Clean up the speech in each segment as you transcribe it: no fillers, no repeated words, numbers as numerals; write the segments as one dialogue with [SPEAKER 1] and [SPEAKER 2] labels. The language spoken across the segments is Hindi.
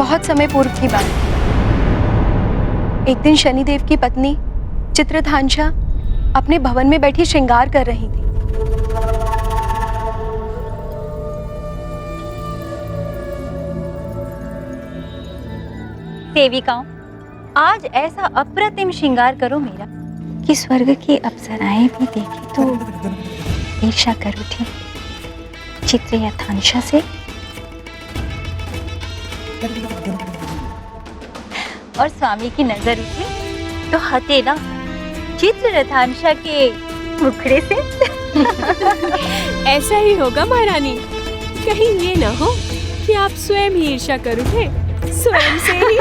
[SPEAKER 1] बहुत समय पूर्व की बात। एक दिन शनिदेव की पत्नी चित्रधांशा अपने भवन में बैठी श्रृंगार कर रही थी।
[SPEAKER 2] सेविकाओं, आज ऐसा अप्रतिम श्रृंगार करो मेरा कि स्वर्ग की अप्सराएं भी देखें तो ईर्ष्या कर उठे चित्रधांशा से। और स्वामी की नजर उठे तो हटे ना चित्रधांशा के मुखड़े से।
[SPEAKER 3] ऐसा ही होगा महारानी, कहीं ये ना हो कि आप स्वयं ही ईर्ष्या कर उठे स्वयं से ही।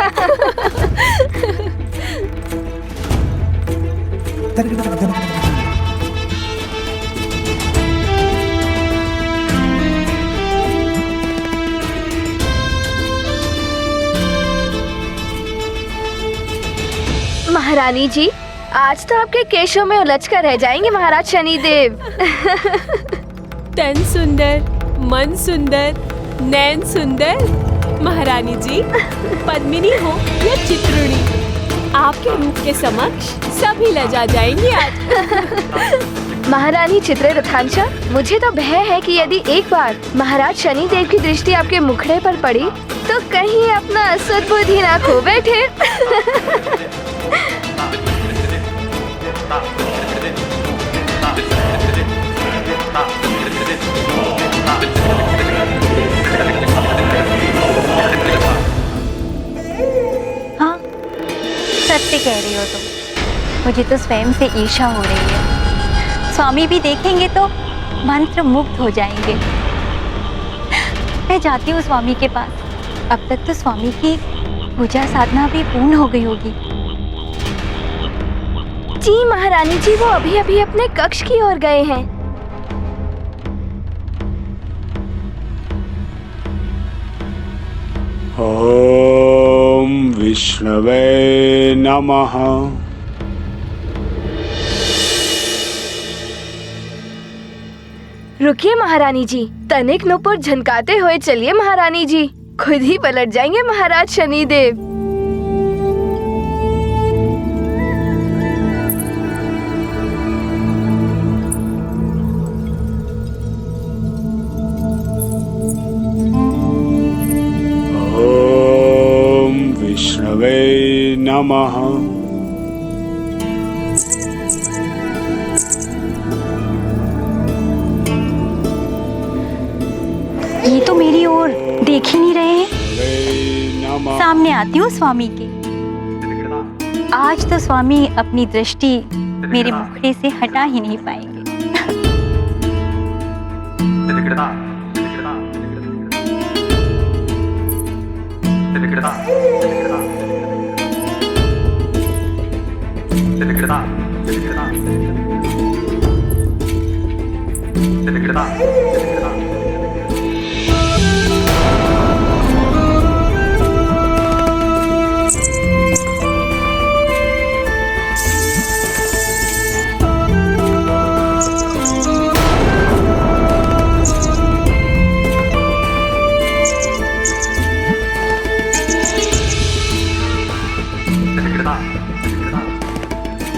[SPEAKER 4] महारानी जी, आज तो आपके केशों में उलझ कर रह जाएंगे महाराज शनिदेव।
[SPEAKER 3] तन सुंदर, मन सुंदर, नैन सुंदर। महारानी जी, पद्मिनी हो या चित्रुणी, आपके रूप के समक्ष सभी लजा जाएंगे आज।
[SPEAKER 4] महारानी चित्रधांशा, मुझे तो भय है कि यदि एक बार महाराज शनिदेव की दृष्टि आपके मुखड़े पर पड़ी तो कहीं अपना सद्बुद्धि ना खो बैठे।
[SPEAKER 2] हाँ, सत्य कह रही हो तुम। मुझे तो स्वयं से ईर्ष्या हो रही है। स्वामी भी देखेंगे तो मंत्र मुग्ध हो जाएंगे। मैं जाती हूँ स्वामी के पास। अब तक तो स्वामी की पूजा साधना भी पूर्ण हो गई होगी।
[SPEAKER 4] जी महारानी जी, वो अभी अभी अपने कक्ष की ओर गए हैं।
[SPEAKER 5] ओम विष्णवे नमः।
[SPEAKER 4] रुकिए महारानी जी, तनिक नुपुर झनकाते हुए चलिए महारानी जी, खुद ही पलट जाएंगे महाराज शनिदेव।
[SPEAKER 5] ओम विष्णवे नमः।
[SPEAKER 2] ये तो मेरी ओर देख ही नहीं रहे हैं। सामने आती हूँ स्वामी के। आज तो स्वामी अपनी दृष्टि मेरे मुखड़े से हटा ही नहीं पाएंगे।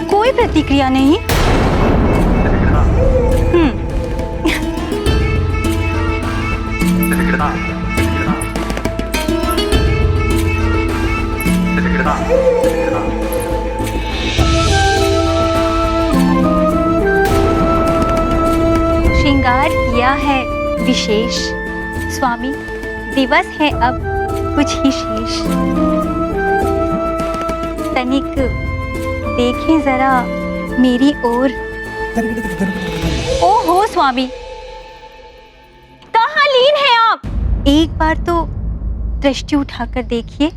[SPEAKER 2] कोई प्रतिक्रिया नहीं। श्रृंगार किया है विशेष। स्वामी, दिवस है अब कुछ ही शेष। तनिक देखें जरा मेरी ओर। ओहो स्वामी, कहाँ लीन हैं आप? एक बार तो दृष्टि उठाकर देखिए।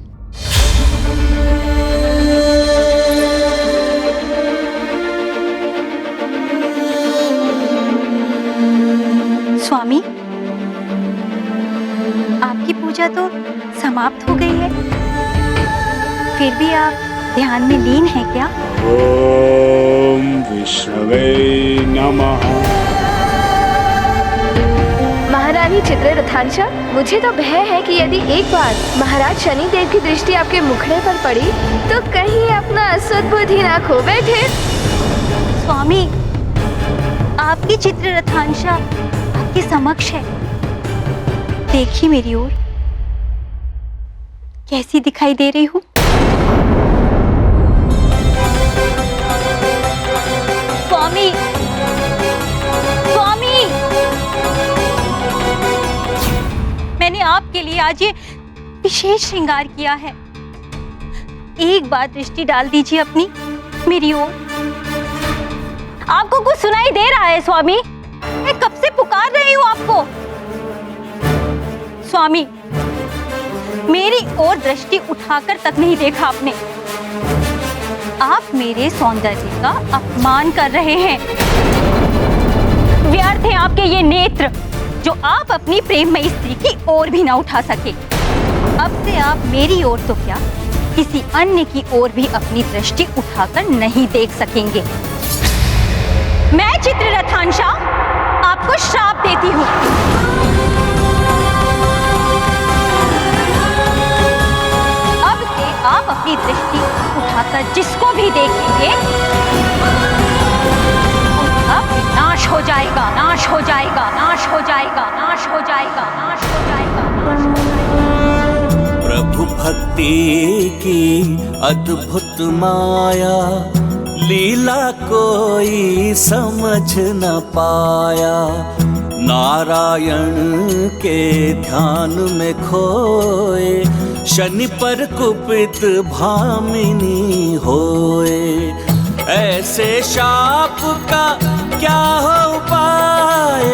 [SPEAKER 2] स्वामी, आपकी पूजा तो समाप्त हो गई है, फिर भी आप ध्यान में लीन हैं क्या?
[SPEAKER 5] ओम विष्णवे नमः।
[SPEAKER 4] महारानी चित्ररथांशा, मुझे तो भय है कि यदि एक बार महाराज शनिदेव की दृष्टि आपके मुखड़े पर पड़ी तो कहीं अपना सद्बुद्धि ना खो बैठे।
[SPEAKER 2] स्वामी, आपकी चित्ररथांशा आपके समक्ष है। देखिए मेरी ओर, कैसी दिखाई दे रही हूँ। स्वामी, स्वामी, मैंने आपके लिए आज ये विशेष श्रृंगार किया है। एक बार दृष्टि डाल दीजिए अपनी मेरी ओर। आपको कुछ सुनाई दे रहा है स्वामी? मैं कब से पुकार रही हूँ आपको। स्वामी, मेरी ओर दृष्टि उठाकर तक नहीं देखा आपने। आप मेरे सौंदर्य का अपमान कर रहे हैं। व्यर्थ हैं आपके ये नेत्र जो आप अपनी प्रेममयी स्त्री की ओर भी ना उठा सके। अब से आप मेरी ओर तो क्या, किसी अन्य की ओर भी अपनी दृष्टि उठाकर नहीं देख सकेंगे। मैं चित्ररथांशा आपको श्राप देती हूँ। अब से आप अपनी दृष्टि उठाकर जिसको भी देखेंगे उसका नाश हो जाएगा, नाश हो जाएगा, नाश हो जाएगा, नाश हो जाएगा, नाश हो जाएगा, नाश हो जाएगा।
[SPEAKER 6] प्रभु भक्ति की अद्भुत माया, लीला कोई समझ न पाया। नारायण के ध्यान में खोए, शनि पर कुपित भामिनी होए। ऐसे शाप का क्या हो पाए,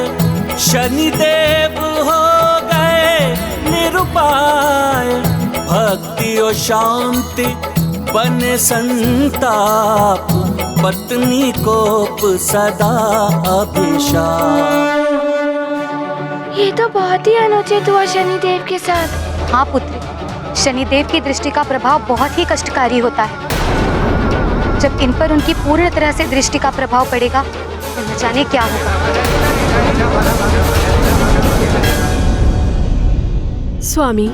[SPEAKER 6] शनिदेव हो गए निरुपाय। भक्ति और शांति बने संताप, पत्नी कोप सदा अभिशाप।
[SPEAKER 4] ये तो बहुत ही अनुचित हुआ शनिदेव के साथ।
[SPEAKER 1] हाँ पुत्री, शनिदेव की दृष्टि का प्रभाव बहुत ही कष्टकारी होता है। जब इन पर उनकी पूर्ण तरह से दृष्टि का प्रभाव पड़ेगा तो न जाने क्या होगा।
[SPEAKER 3] स्वामी,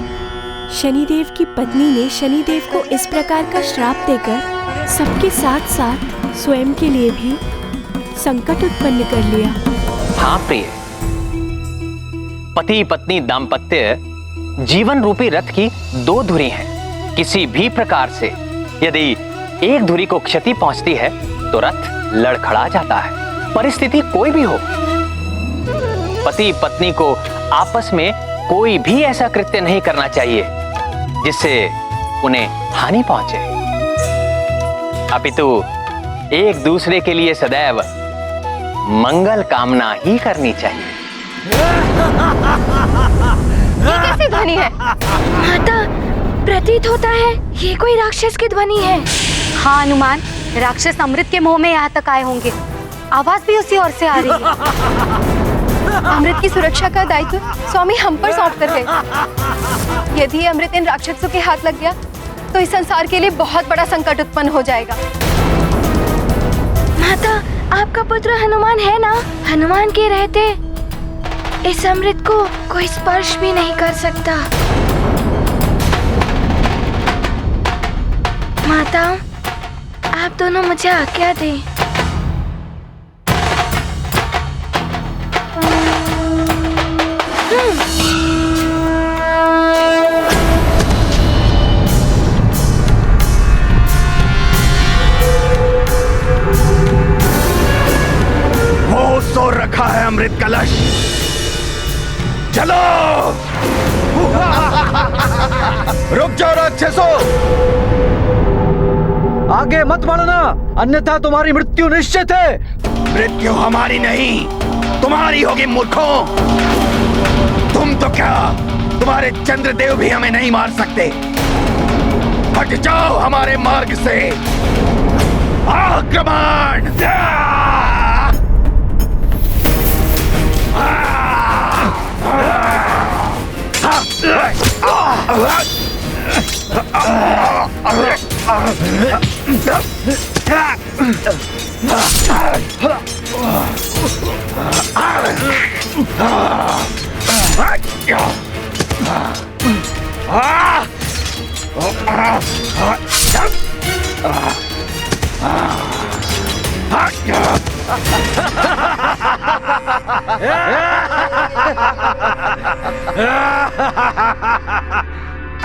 [SPEAKER 3] शनिदेव की पत्नी ने शनिदेव को इस प्रकार का श्राप देकर सबके साथ साथ स्वयं के लिए भी संकट उत्पन्न कर लिया।
[SPEAKER 7] हाँ प्रिय, पति पत्नी दाम्पत्य जीवन रूपी रथ की दो धुरी हैं। किसी भी प्रकार से यदि एक धुरी को क्षति पहुंचती है तो रथ लड़खड़ा जाता है। परिस्थिति कोई भी हो, पति पत्नी को आपस में कोई भी ऐसा कृत्य नहीं करना चाहिए जिससे उन्हें हानि पहुंचे, अपितु एक दूसरे के लिए सदैव मंगल कामना ही करनी चाहिए।
[SPEAKER 1] ये कैसी ध्वनि है?
[SPEAKER 4] माता, प्रतीत होता है ये कोई राक्षस की ध्वनि है।
[SPEAKER 1] हाँ अनुमान, राक्षस अमृत के मोह में यहाँ तक आए होंगे। आवाज भी उसी ओर से आ रही है। अमृत की सुरक्षा का दायित्व स्वामी हम पर सौंप कर गए। यदि ये अमृत इन राक्षसों के हाथ लग गया तो इस संसार के लिए बहुत बड़ा संकट उत्पन्न हो जाएगा।
[SPEAKER 4] माता, आपका पुत्र हनुमान है ना? हनुमान के रहते इस अमृत को कोई स्पर्श भी नहीं कर सकता। माता, आप दोनों मुझे आज्ञा दें।
[SPEAKER 8] वो सो रखा है अमृत कलश, चलो। रुक जाओ राक्षसों,
[SPEAKER 9] आगे मत बढ़ना, अन्यथा तुम्हारी मृत्यु निश्चित है।
[SPEAKER 8] मृत्यु हमारी नहीं तुम्हारी होगी मूर्खों। तुम तो क्या, तुम्हारे चंद्रदेव भी हमें नहीं मार सकते। हट जाओ हमारे मार्ग से। आक्रमण!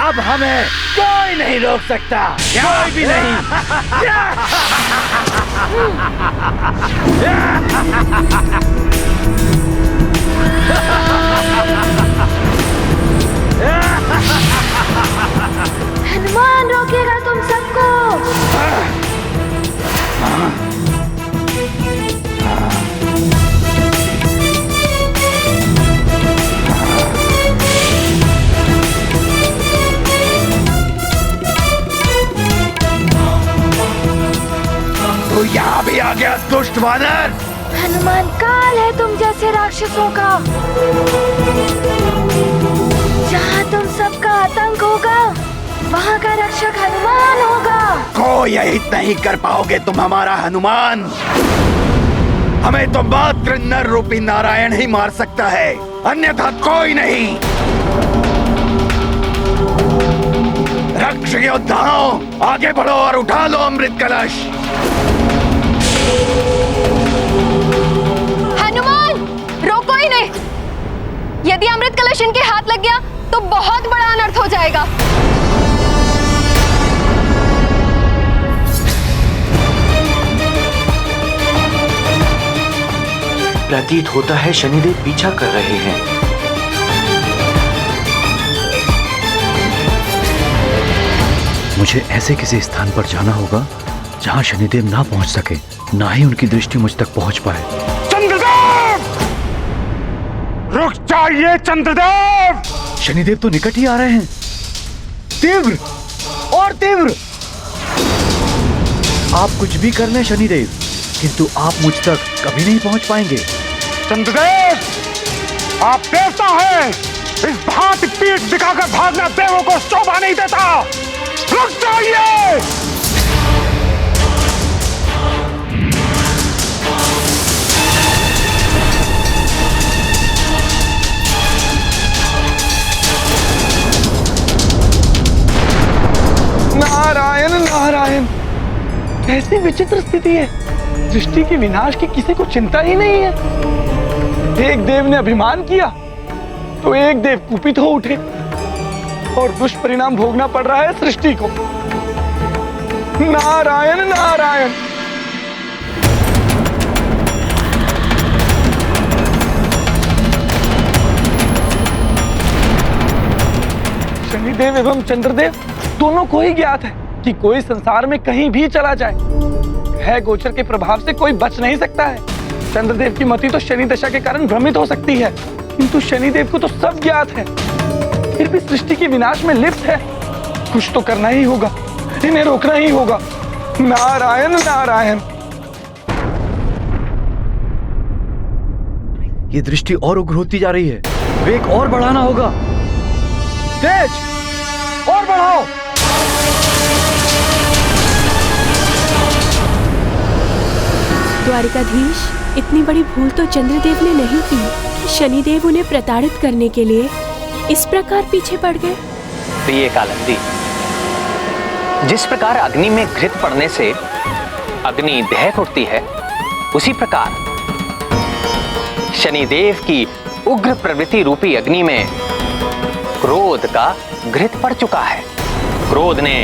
[SPEAKER 8] अब हमें कोई नहीं रोक सकता, कोई भी नहीं।
[SPEAKER 4] हनुमान रोकेगा तुम सबको।
[SPEAKER 8] तू यहाँ भी आ गया दुष्ट वानर।
[SPEAKER 4] हनुमान काल है तुम जैसे राक्षसों का। जहाँ तुम सबका आतंक होगा वहाँ का रक्षक हनुमान होगा।
[SPEAKER 8] कोई हित नहीं कर पाओगे तुम हमारा हनुमान। हमें तो मात्र नर रूपी नारायण ही मार सकता है, अन्यथा कोई नहीं। रक्ष योद्धाओं, आगे बढ़ो और उठा लो अमृत कलश।
[SPEAKER 1] हनुमान, रोको ही नहीं। यदि अमृत कलश इनके हाथ लग गया तो बहुत बड़ा अनर्थ हो जाएगा।
[SPEAKER 10] प्रतीत होता है शनिदेव पीछा कर रहे हैं।
[SPEAKER 9] मुझे ऐसे किसी स्थान पर जाना होगा जहां शनिदेव ना पहुंच सके, ना ही उनकी दृष्टि मुझ तक पहुंच पाए।
[SPEAKER 5] चंद्रदेव! रुक जाइए चंद्रदेव!
[SPEAKER 9] शनिदेव तो निकट ही आ रहे हैं। तीव्र और तीव्र। आप कुछ भी कर लें शनिदेव, किंतु आप मुझ तक कभी नहीं पहुंच पाएंगे।
[SPEAKER 5] चंद्रदेव, आप देवता हैं। इस भांति पीठ दिखाकर भागना देवों को शोभा नहीं देता। रुक जाइए।
[SPEAKER 11] नारायण नारायण, कैसी विचित्र स्थिति है। सृष्टि के विनाश की किसी को चिंता ही नहीं है। एक देव ने अभिमान किया तो एक देव कुपित हो उठे और दुष्परिणाम भोगना पड़ रहा है सृष्टि को। नारायण नारायण। शनिदेव एवं चंद्रदेव दोनों को ही ज्ञात है कि कोई संसार में कहीं भी चला जाए, है गोचर के प्रभाव से कोई बच नहीं सकता है। चंद्रदेव की मति तो शनि दशा के कारण भ्रमित हो सकती है, किंतु शनिदेव को तो सब ज्ञात है, फिर भी सृष्टि के विनाश में लिप्त है। कुछ तो करना ही होगा, इन्हें रोकना ही होगा। नारायण नारायण।
[SPEAKER 9] ये दृष्टि और उग्र होती जा रही है, वेग और बढ़ाना होगा। तेज और बढ़ाओ।
[SPEAKER 3] द्वारिकाधीश, इतनी बड़ी भूल तो चंद्रदेव ने नहीं की कि शनिदेव उन्हें प्रताड़ित करने के लिए इस प्रकार पीछे पड़ गए।
[SPEAKER 7] प्रिय कालिंदी, जिस प्रकार अग्नि में घृत पड़ने से अग्नि दहक उठती है, उसी प्रकार शनिदेव की उग्र प्रवृत्ति रूपी अग्नि में क्रोध का घृत पड़ चुका है। क्रोध ने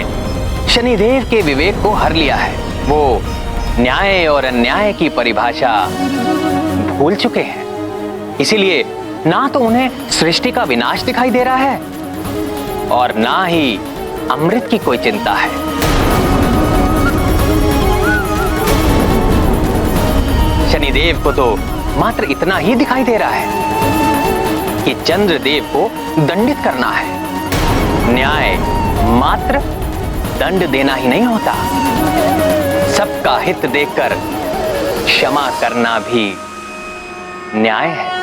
[SPEAKER 7] शनिदेव के विवेक को हर लिया है। वो न्याय और अन्याय की परिभाषा भूल चुके हैं। इसीलिए ना तो उन्हें सृष्टि का विनाश दिखाई दे रहा है और ना ही अमृत की कोई चिंता है। शनिदेव को तो मात्र इतना ही दिखाई दे रहा है कि चंद्रदेव को दंडित करना है। न्याय मात्र दंड देना ही नहीं होता, सबका हित देखकर क्षमा करना भी न्याय है।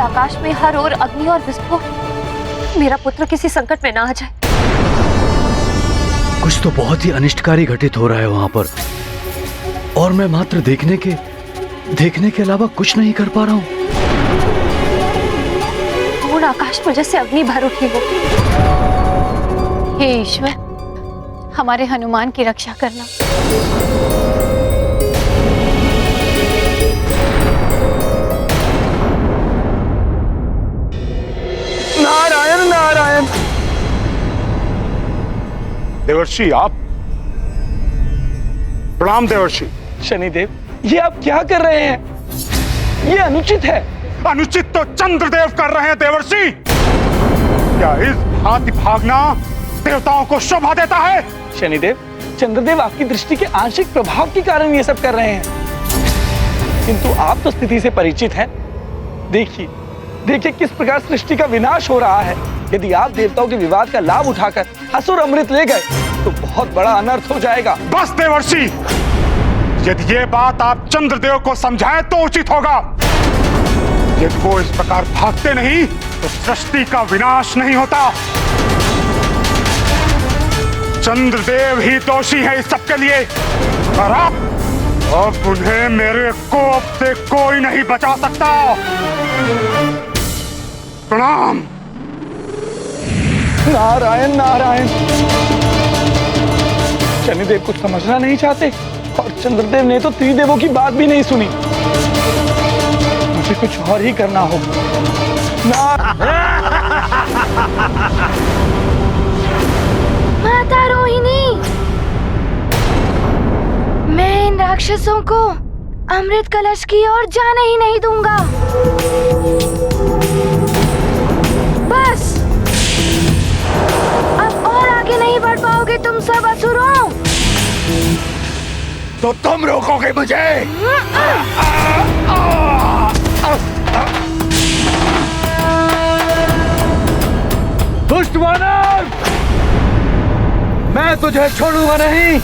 [SPEAKER 1] आकाश में हर ओर अग्नि और विस्फोट, मेरा पुत्र किसी संकट में ना आ जाए।
[SPEAKER 9] कुछ तो बहुत ही अनिष्टकारी घटित हो रहा है वहां पर, और मैं मात्र देखने के अलावा कुछ नहीं कर पा रहा हूं।
[SPEAKER 1] पूर्ण आकाश में जैसे अग्नि भर उठी हो। हे ईश्वर, हमारे हनुमान की रक्षा करना।
[SPEAKER 11] नारायण नारायण।
[SPEAKER 5] देवर्षि, आप प्रणाम। देवर्षि
[SPEAKER 11] शनिदेव, ये आप क्या कर रहे हैं? ये अनुचित है।
[SPEAKER 5] अनुचित तो चंद्रदेव कर रहे हैं देवर्षि। क्या इस भांति भागना देवताओं को शोभा देता है?
[SPEAKER 11] शनिदेव, चंद्रदेव आपकी दृष्टि के आंशिक प्रभाव के कारण ये सब कर रहे हैं, किंतु आप तो स्थिति से परिचित हैं। देखिए देखिए किस प्रकार सृष्टि का विनाश हो रहा है। यदि आप देवताओं के विवाद का लाभ उठाकर असुर अमृत ले गए तो बहुत बड़ा अनर्थ हो जाएगा।
[SPEAKER 5] बस देवर्षि, यदि ये बात आप चंद्रदेव को समझाएं तो उचित होगा। यदि वो इस प्रकार भागते नहीं तो सृष्टि का विनाश नहीं होता। चंद्रदेव ही दोषी है इस सब के लिए, और अब उन्हें मेरे कोप से कोई नहीं बचा सकता। प्रणाम।
[SPEAKER 11] नारायण नारायण। शनिदेव कुछ समझना नहीं चाहते, और चंद्रदेव ने तो त्रिदेवों की बात भी नहीं सुनी। मुझे कुछ और ही करना होगा।
[SPEAKER 4] माता रोहिणी, मैं इन राक्षसों को अमृत कलश की ओर जाने ही नहीं दूंगा। बस अब और आगे नहीं बढ़ पाओगे तुम सब असुरों।
[SPEAKER 8] तो तुम रोकोगे मुझे?
[SPEAKER 9] दुष्ट वानर, मैं तुझे छोड़ूंगा नहीं।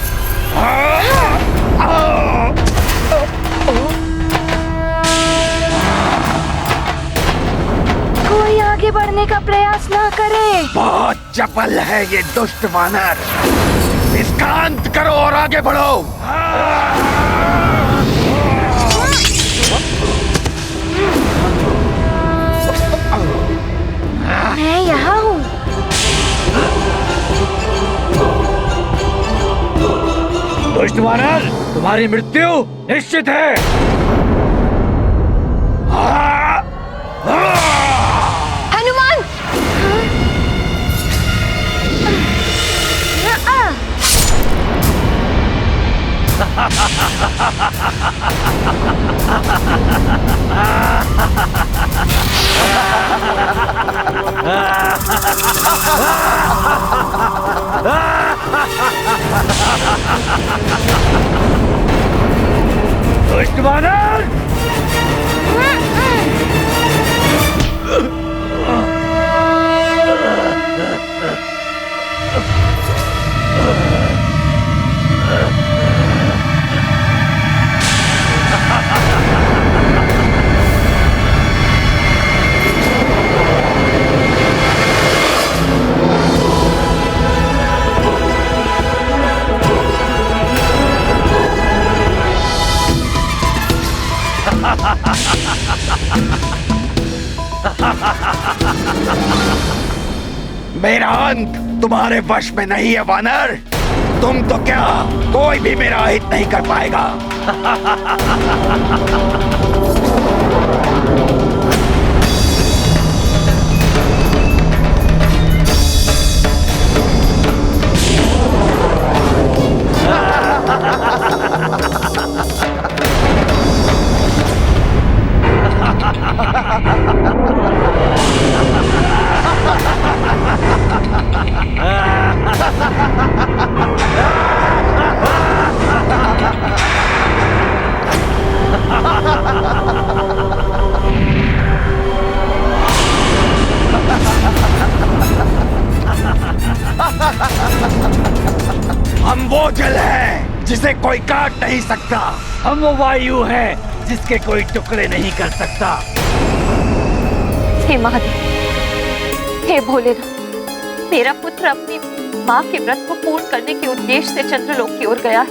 [SPEAKER 4] कोई आगे बढ़ने का प्रयास ना करे।
[SPEAKER 8] बहुत चपल है ये दुष्ट वानर। इसका अंत करो और आगे बढ़ो।
[SPEAKER 4] मैं यहाँ हूँ।
[SPEAKER 9] दुष्ट वानर, तुम्हारी मृत्यु निश्चित है।
[SPEAKER 1] हनुमान!
[SPEAKER 9] दुष्ट वानर!
[SPEAKER 8] मेरा अंत तुम्हारे वश में नहीं है वानर। तुम तो क्या, कोई भी मेरा हित नहीं कर पाएगा। हम वो जल हैं जिसे कोई काट नहीं सकता। हम वो वायु हैं जिसके कोई टुकड़े नहीं कर सकता।
[SPEAKER 1] हे महादेव, हे भोलेनाथ,
[SPEAKER 3] मेरा पुत्र अपनी माँ के व्रत को पूर्ण करने के उद्देश्य से चंद्रलोक की ओर गया है,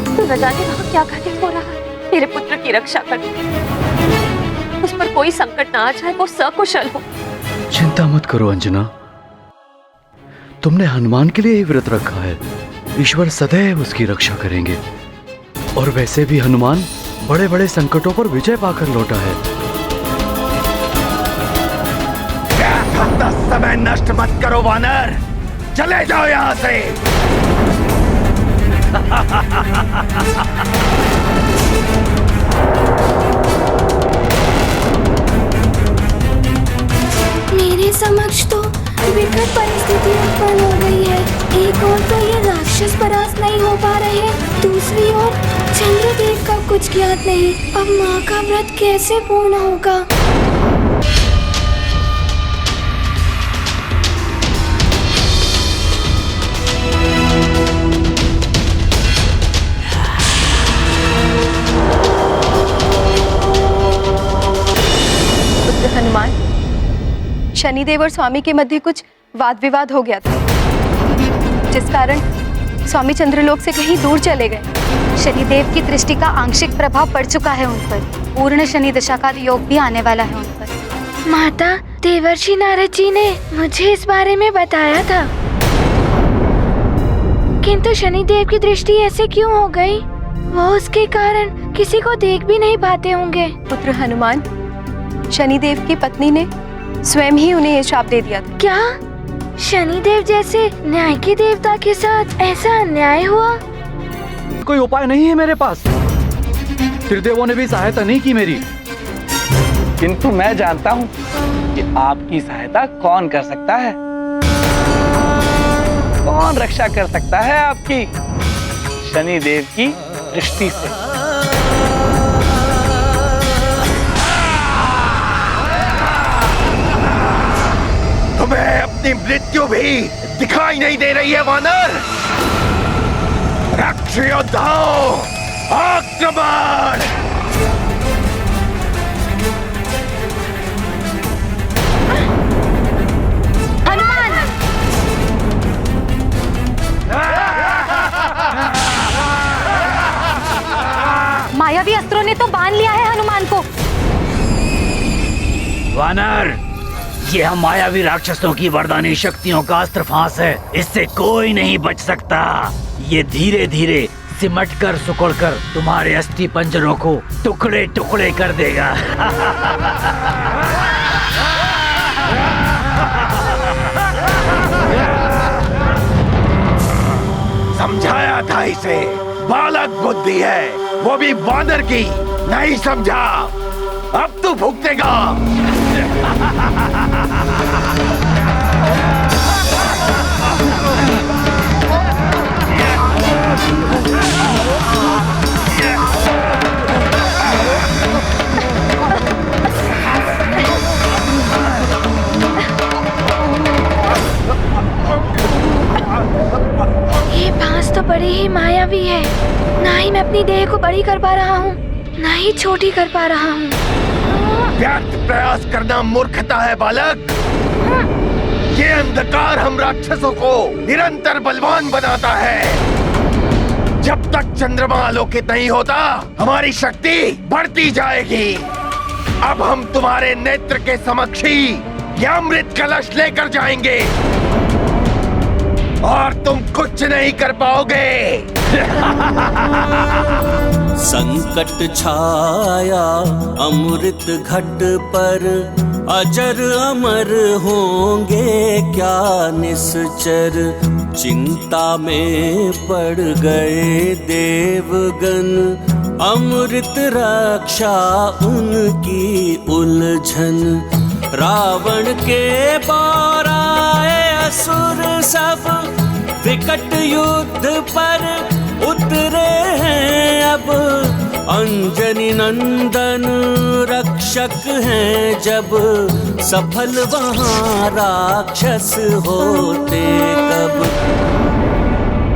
[SPEAKER 3] तो न जाने वहाँ क्या घटित हो रहा है। मेरे पुत्र की रक्षा कर, उस पर कोई संकट ना आ जाए, वो सकुशल हो।
[SPEAKER 9] चिंता मत करो अंजना, तुमने हनुमान के लिए ही व्रत रखा है। ईश्वर सदैव उसकी रक्षा करेंगे। और वैसे भी हनुमान बड़े बड़े संकटों पर विजय पाकर लौटा है।
[SPEAKER 8] अपना समय नष्ट मत करो वानर, चले जाओ यहाँ से।
[SPEAKER 4] मेरे समक्ष तो विकट परिस्थिति उत्पन्न हो गई है। एक ओर तो ये राक्षस परास्त नहीं हो पा रहे, दूसरी ओर चंद्रदेव का कुछ ज्ञात नहीं। अब माँ का व्रत कैसे पूर्ण होगा?
[SPEAKER 1] हनुमान, शनिदेव और स्वामी के मध्य कुछ वाद विवाद हो गया था, जिस कारण स्वामी चंद्रलोक से कहीं दूर चले गए। शनिदेव की दृष्टि का आंशिक प्रभाव पड़ चुका है उन पर। पूर्ण शनि दशा का योग भी आने वाला है उन पर।
[SPEAKER 4] माता, देवर्षि नारद जी ने मुझे इस बारे में बताया था, किंतु शनिदेव की दृष्टि ऐसे क्यों हो गई? वो उसके कारण किसी को देख भी नहीं पाते होंगे।
[SPEAKER 1] पुत्र हनुमान, शनिदेव की पत्नी ने स्वयं ही उन्हें ये शाप दे दिया था।
[SPEAKER 4] क्या शनिदेव जैसे न्याय के देवता के साथ ऐसा अन्याय हुआ?
[SPEAKER 9] कोई उपाय नहीं है मेरे पास। त्रिदेवों ने भी सहायता नहीं की मेरी।
[SPEAKER 11] किंतु मैं जानता हूँ कि आपकी सहायता कौन कर सकता है, कौन रक्षा कर सकता है आपकी शनिदेव की दृष्टि से।
[SPEAKER 8] तुम्हें अपनी मृत्यु भी दिखाई नहीं दे रही है वानर? रक्षयोद्धाओ, आक्रमण!
[SPEAKER 1] हनुमान! मायावी अस्त्रों ने तो बांध लिया है हनुमान को।
[SPEAKER 12] वानर, ये हम मायावी राक्षसों की वरदानी शक्तियों का अस्त्र फांस है। इससे कोई नहीं बच सकता। ये धीरे धीरे सिमट कर सुकड़ कर तुम्हारे अस्थि पंजरों को टुकड़े टुकड़े कर देगा।
[SPEAKER 8] समझाया था इसे, बालक बुद्धि है, वो भी वानर की। नहीं समझा, अब तू भुगतेगा।
[SPEAKER 4] ये बांस तो बड़ी ही मायावी है। ना ही मैं अपनी देह को बड़ी कर पा रहा हूँ, ना ही छोटी कर पा रहा हूँ।
[SPEAKER 8] व्यर्थ प्रयास करना मूर्खता है बालक। ये अंधकार हम राक्षसों को निरंतर बलवान बनाता है। जब तक चंद्रमा आलोकित नहीं होता, हमारी शक्ति बढ़ती जाएगी। अब हम तुम्हारे नेत्र के समक्ष ही यह अमृत कलश लेकर जाएंगे और तुम कुछ नहीं कर पाओगे।
[SPEAKER 6] संकट छाया अमृत घट पर, अजर अमर होंगे क्या निश्चर। चिंता में पड़ गए देवगण, अमृत रक्षा उनकी उलझन। रावण के बाराए असुर सब, विकट युद्ध पर उतरे हैं अब। अंजनी नंदन रक्षक हैं जब, सफल वहाँ राक्षस होते कब।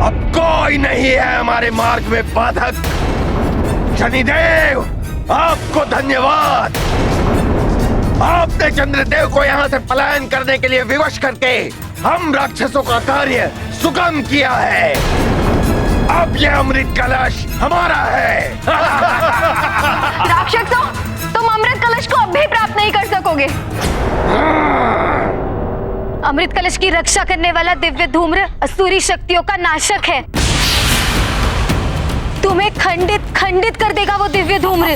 [SPEAKER 8] अब कोई नहीं है हमारे मार्ग में बाधक। शनिदेव, आपको धन्यवाद। आपने चंद्रदेव को यहाँ से पलायन करने के लिए विवश करके हम राक्षसों का कार्य सुगम किया है। अब यह अमृत कलश हमारा है।
[SPEAKER 1] राक्षसों, तुम अमृत कलश को अब भी प्राप्त नहीं कर सकोगे। अमृत कलश की रक्षा करने वाला दिव्य धूम्र असुरी शक्तियों का नाशक है। तुम्हें खंडित खंडित कर देगा वो दिव्य धूम्र।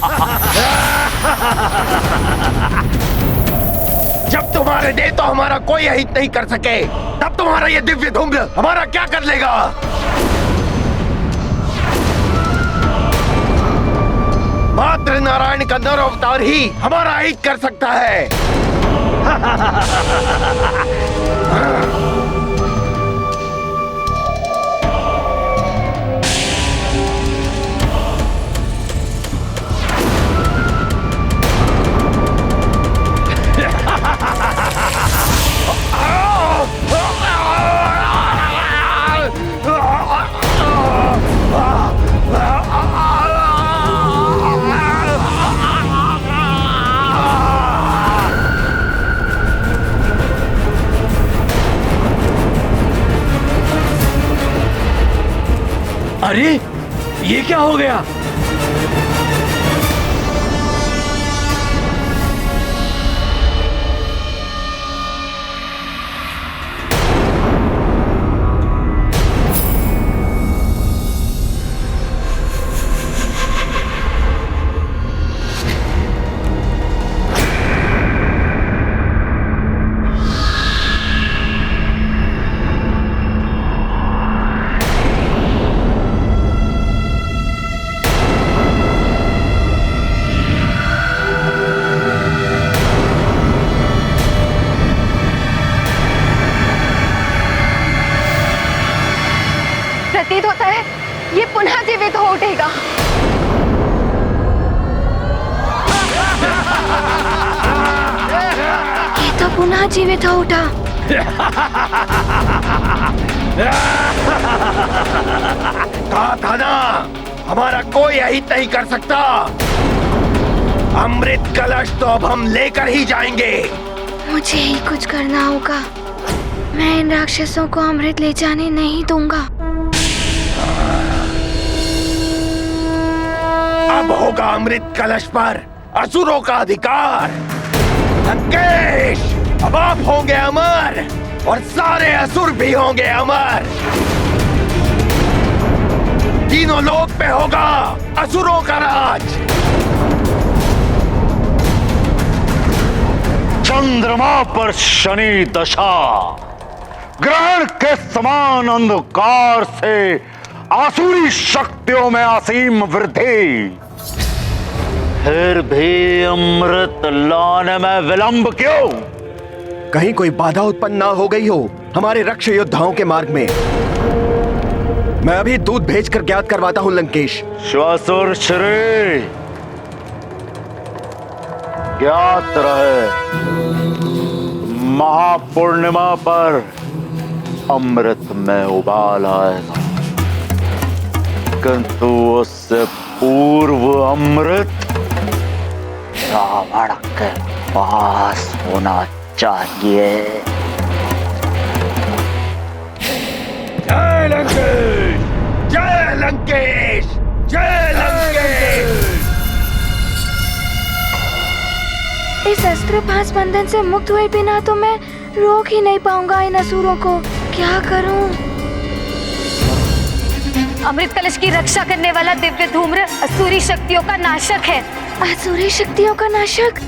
[SPEAKER 8] जब तुम्हारे देवता हमारा कोई अहित नहीं कर सके, तब तुम्हारा ये दिव्य धूम्र हमारा क्या कर लेगा? मात्र नारायण का नर अवतार ही हमारा अहित कर सकता है।
[SPEAKER 9] अरे ये क्या हो गया?
[SPEAKER 1] प्रतीत होता है ये पुनः जीवित हो उठेगा।
[SPEAKER 4] ये तो पुनः जीवित हो उठा।
[SPEAKER 8] कहा था ना, हमारा कोई अहित नहीं कर सकता। अमृत कलश तो अब हम लेकर ही जाएंगे।
[SPEAKER 4] मुझे ही कुछ करना होगा। मैं इन राक्षसों को अमृत ले जाने नहीं दूंगा।
[SPEAKER 8] अब होगा अमृत कलश पर असुरों का अधिकार। लंकेश, अब आप होंगे अमर और सारे असुर भी होंगे अमर। तीनों लोक पे होगा असुरों का राज।
[SPEAKER 5] चंद्रमा पर शनि दशा, ग्रहण के समान अंधकार से आसुरी शक्तियों में असीम वृद्धि। फिर भी अमृत लाने में विलंब क्यों?
[SPEAKER 8] कहीं कोई बाधा उत्पन्न ना हो गई हो हमारे रक्ष योद्धाओं के मार्ग में। मैं अभी दूध भेजकर ज्ञात करवाता हूँ लंकेश।
[SPEAKER 5] श्वासुर श्री, ज्ञात रहे महापूर्णिमा पर अमृत में उबाल आएगा, किंतु उससे पूर्व अमृत रावण के पास होना चाहिए।
[SPEAKER 8] जय लंकेश, जय लंकेश, जय लंकेश।
[SPEAKER 4] इस अस्त्रपाश बंधन से मुक्त हुए बिना तो मैं रोक ही नहीं पाऊंगा इन असुरों को। क्या करूं?
[SPEAKER 1] अमृत कलश की रक्षा करने वाला दिव्य धूम्र असुरी शक्तियों का नाशक है।
[SPEAKER 4] असुरी शक्तियों का नाशक?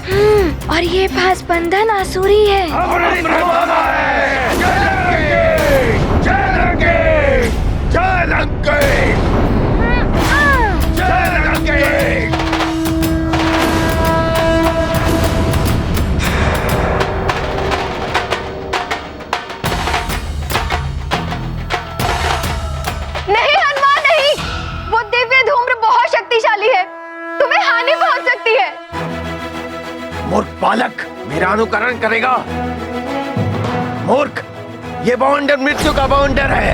[SPEAKER 4] और ये पास बंधन असुरी है।
[SPEAKER 8] जय लंकेश, जय लंकेश, जय लंकेश, जय लंकेश।
[SPEAKER 1] नहीं हनुमान, नहीं, वो दिव्य धूम्र बहुत शक्तिशाली है, तुम्हें हानि पहुंच सकती है।
[SPEAKER 8] मूर्ख बालक, मेरा अनुकरण करेगा? मूर्ख, ये बाउंडर मृत्यु का बाउंडर है।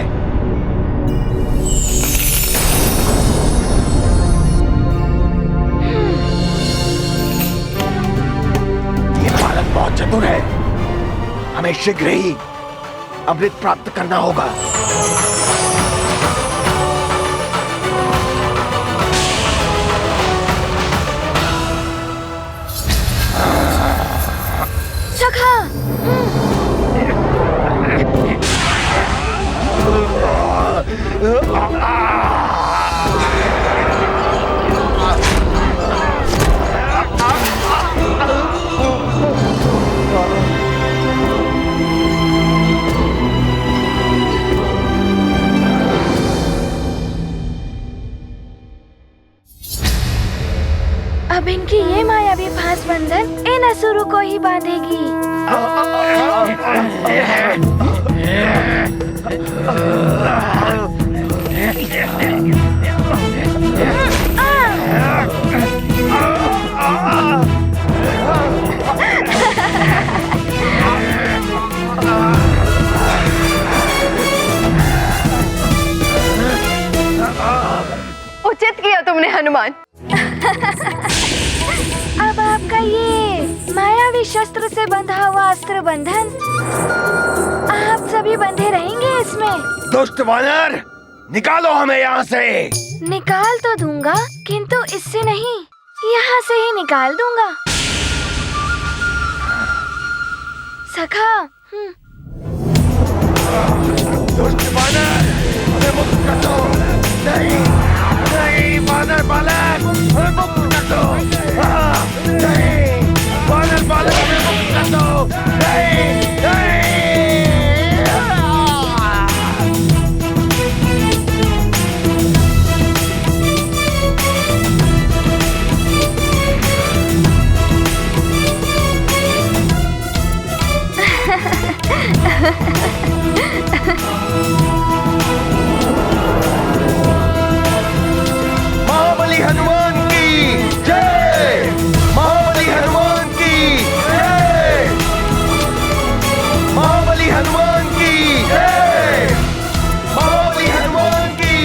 [SPEAKER 8] ये बालक बहुत चतुर है। हमें शीघ्र ही अमृत प्राप्त करना होगा।
[SPEAKER 4] सखा, अब इनकी ये मायावी फांस बंधन इन असुरों को ही बांधेगी।
[SPEAKER 1] उचित किया तुमने हनुमान।
[SPEAKER 4] अब आपका ये मायावी शस्त्र से बंधा हुआ अस्त्र बंधन, आप सभी बंधे रहेंगे इसमें।
[SPEAKER 8] दुष्ट वानर, निकालो हमें यहाँ से।
[SPEAKER 4] निकाल तो दूंगा, किंतु इससे नहीं, यहाँ से ही निकाल दूंगा। सखा,
[SPEAKER 8] दुष्ट वानर, हमें मुक्त कर दो। नहीं, नहीं वानर बालक, हमें मुक्त कर दो। नहीं, वानर बालक, हमें मुक्त कर दो। नहीं, नहीं। महाबली हनुमान की जय। महाबली हनुमान की जय। महाबली हनुमान की जय। महाबली हनुमान की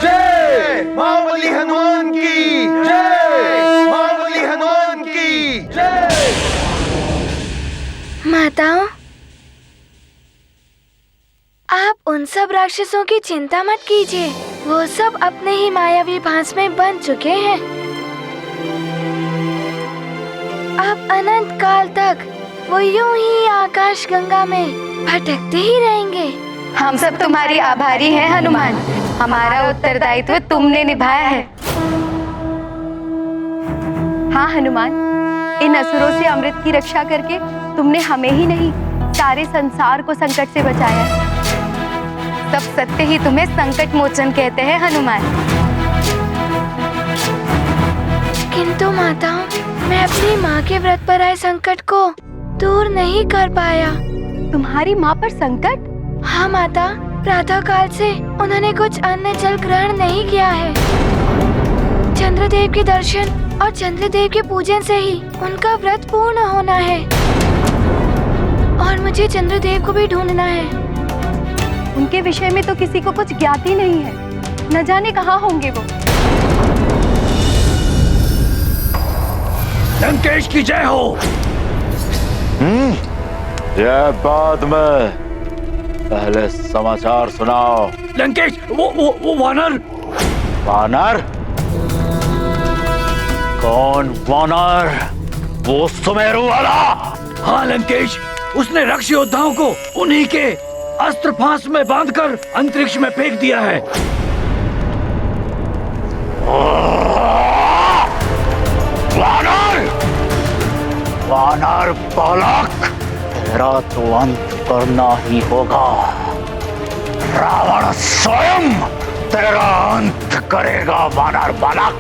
[SPEAKER 8] जय। महाबली हनुमान की जय। महाबली हनुमान की जय।
[SPEAKER 4] माताओं, आप उन सब राक्षसों की चिंता मत कीजिए, वो सब अपने ही मायावी फांस में बंध चुके हैं। अब अनंत काल तक वो यूं ही आकाश गंगा में भटकते ही रहेंगे।
[SPEAKER 1] हम सब तुम्हारी आभारी हैं हनुमान। हमारा उत्तरदायित्व तुमने निभाया है। हाँ हनुमान, इन असुरों से अमृत की रक्षा करके तुमने हमें ही नहीं, सारे संसार को संकट से बचाया है। सब सत्य ही तुम्हें संकट मोचन कहते हैं हनुमान।
[SPEAKER 4] किंतु माताओं, मैं अपनी माँ के व्रत पर आए संकट को दूर नहीं कर पाया।
[SPEAKER 1] तुम्हारी माँ पर संकट?
[SPEAKER 4] हाँ माता, प्रातः काल से उन्होंने कुछ अन्न जल ग्रहण नहीं किया है। चंद्रदेव के दर्शन और चंद्रदेव के पूजन से ही उनका व्रत पूर्ण होना है, और मुझे चंद्रदेव को भी ढूंढना है।
[SPEAKER 1] उनके विषय में तो किसी को कुछ ज्ञात ही नहीं है, न जाने कहाँ होंगे वो।
[SPEAKER 12] लंकेश की जय हो।
[SPEAKER 13] जय बाद में, पहले समाचार सुनाओ।
[SPEAKER 12] लंकेश, वो वानर।
[SPEAKER 13] वानर? कौन वानर? वो सुमेरु वाला?
[SPEAKER 12] हाँ लंकेश, उसने रक्ष योद्धाओं को उन्हीं के अस्त्र फांस में बांधकर अंतरिक्ष में फेंक दिया है।
[SPEAKER 13] वानर! वानर बालक, तेरा तो अंत करना ही होगा। रावण स्वयं तेरा अंत करेगा वानर बालक।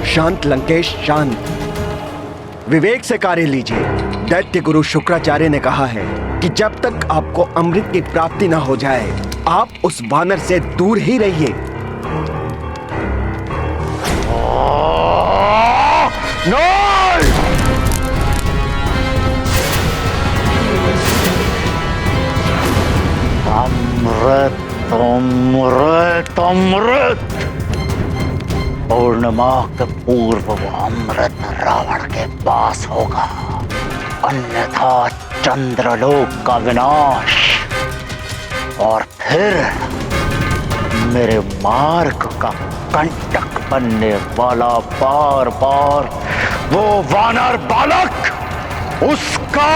[SPEAKER 8] शांत लंकेश, शांत। विवेक से कार्य लीजिए। दैत्य गुरु शुक्राचार्य ने कहा है कि जब तक आपको अमृत की प्राप्ति न हो जाए, आप उस वानर से दूर ही रहिए।
[SPEAKER 13] अमृत, अमृत, अमृत। पूर्णिमा के पूर्व वो अमृत रावण के पास होगा। अन्यथा चंद्रलोक का विनाश और फिर मेरे मार्ग का कंटक बनने वाला बार बार वो वानर बालक, उसका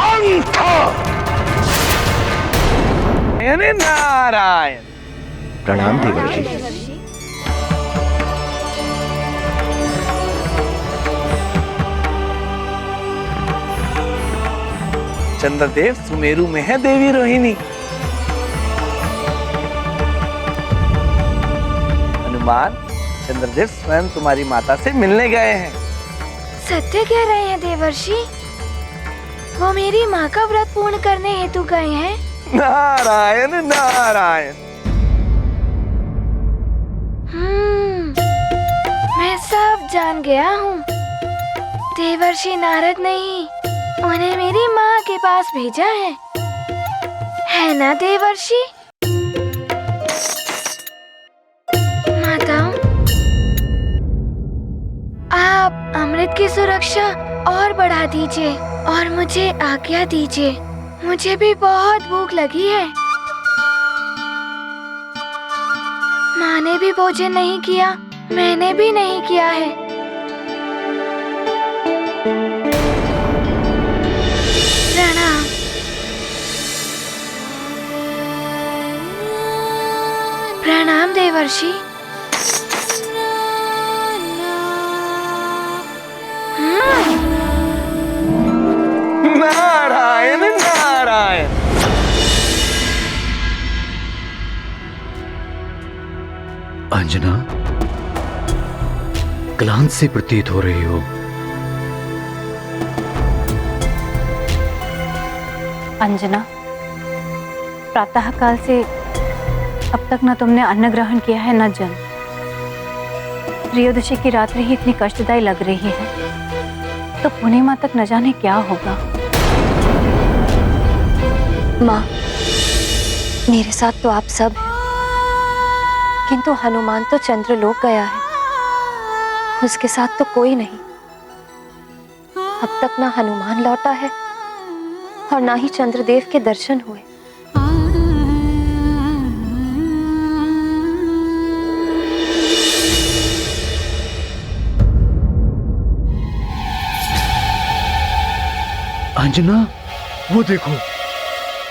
[SPEAKER 13] अंत।
[SPEAKER 11] नारायण।
[SPEAKER 10] प्रणाम देवर्षि।
[SPEAKER 11] चंद्रदेव सुमेरु में है देवी रोहिणी। हनुमान, चंद्रदेव स्वयं तुम्हारी माता से मिलने गए हैं।
[SPEAKER 4] सत्य कह रहे हैं देवर्षि? वो मेरी माँ का व्रत पूर्ण करने हेतु गए हैं।
[SPEAKER 11] नारायण नारायण।
[SPEAKER 4] मैं सब जान गया हूँ। देवर्षि नारद ने ही उन्हें मेरी माँ के पास भेजा है ना देवर्षि? माताओं, आप अमृत की सुरक्षा और बढ़ा दीजिए और मुझे आज्ञा दीजिए। मुझे भी बहुत भूख लगी है। माँ ने भी भोजन नहीं किया, मैंने भी नहीं किया है। प्रणाम। प्रणाम देवर्षि।
[SPEAKER 11] नारायण नारायण।
[SPEAKER 9] अंजना, क्लांत सी प्रतीत हो रही हो।
[SPEAKER 2] अंजना, प्रातःकाल से अब तक न तुमने अन्न ग्रहण किया है न जल। त्रयोदशी की रात्रि ही इतनी कष्टदायी लग रही है, तो पूर्णिमा तक न जाने क्या होगा।
[SPEAKER 1] माँ, मेरे साथ तो आप सब हैं, किंतु हनुमान तो चंद्रलोक गया है, उसके साथ तो कोई नहीं। अब तक ना हनुमान लौटा है और ना ही चंद्रदेव के दर्शन हुए।
[SPEAKER 9] अंजना, वो देखो,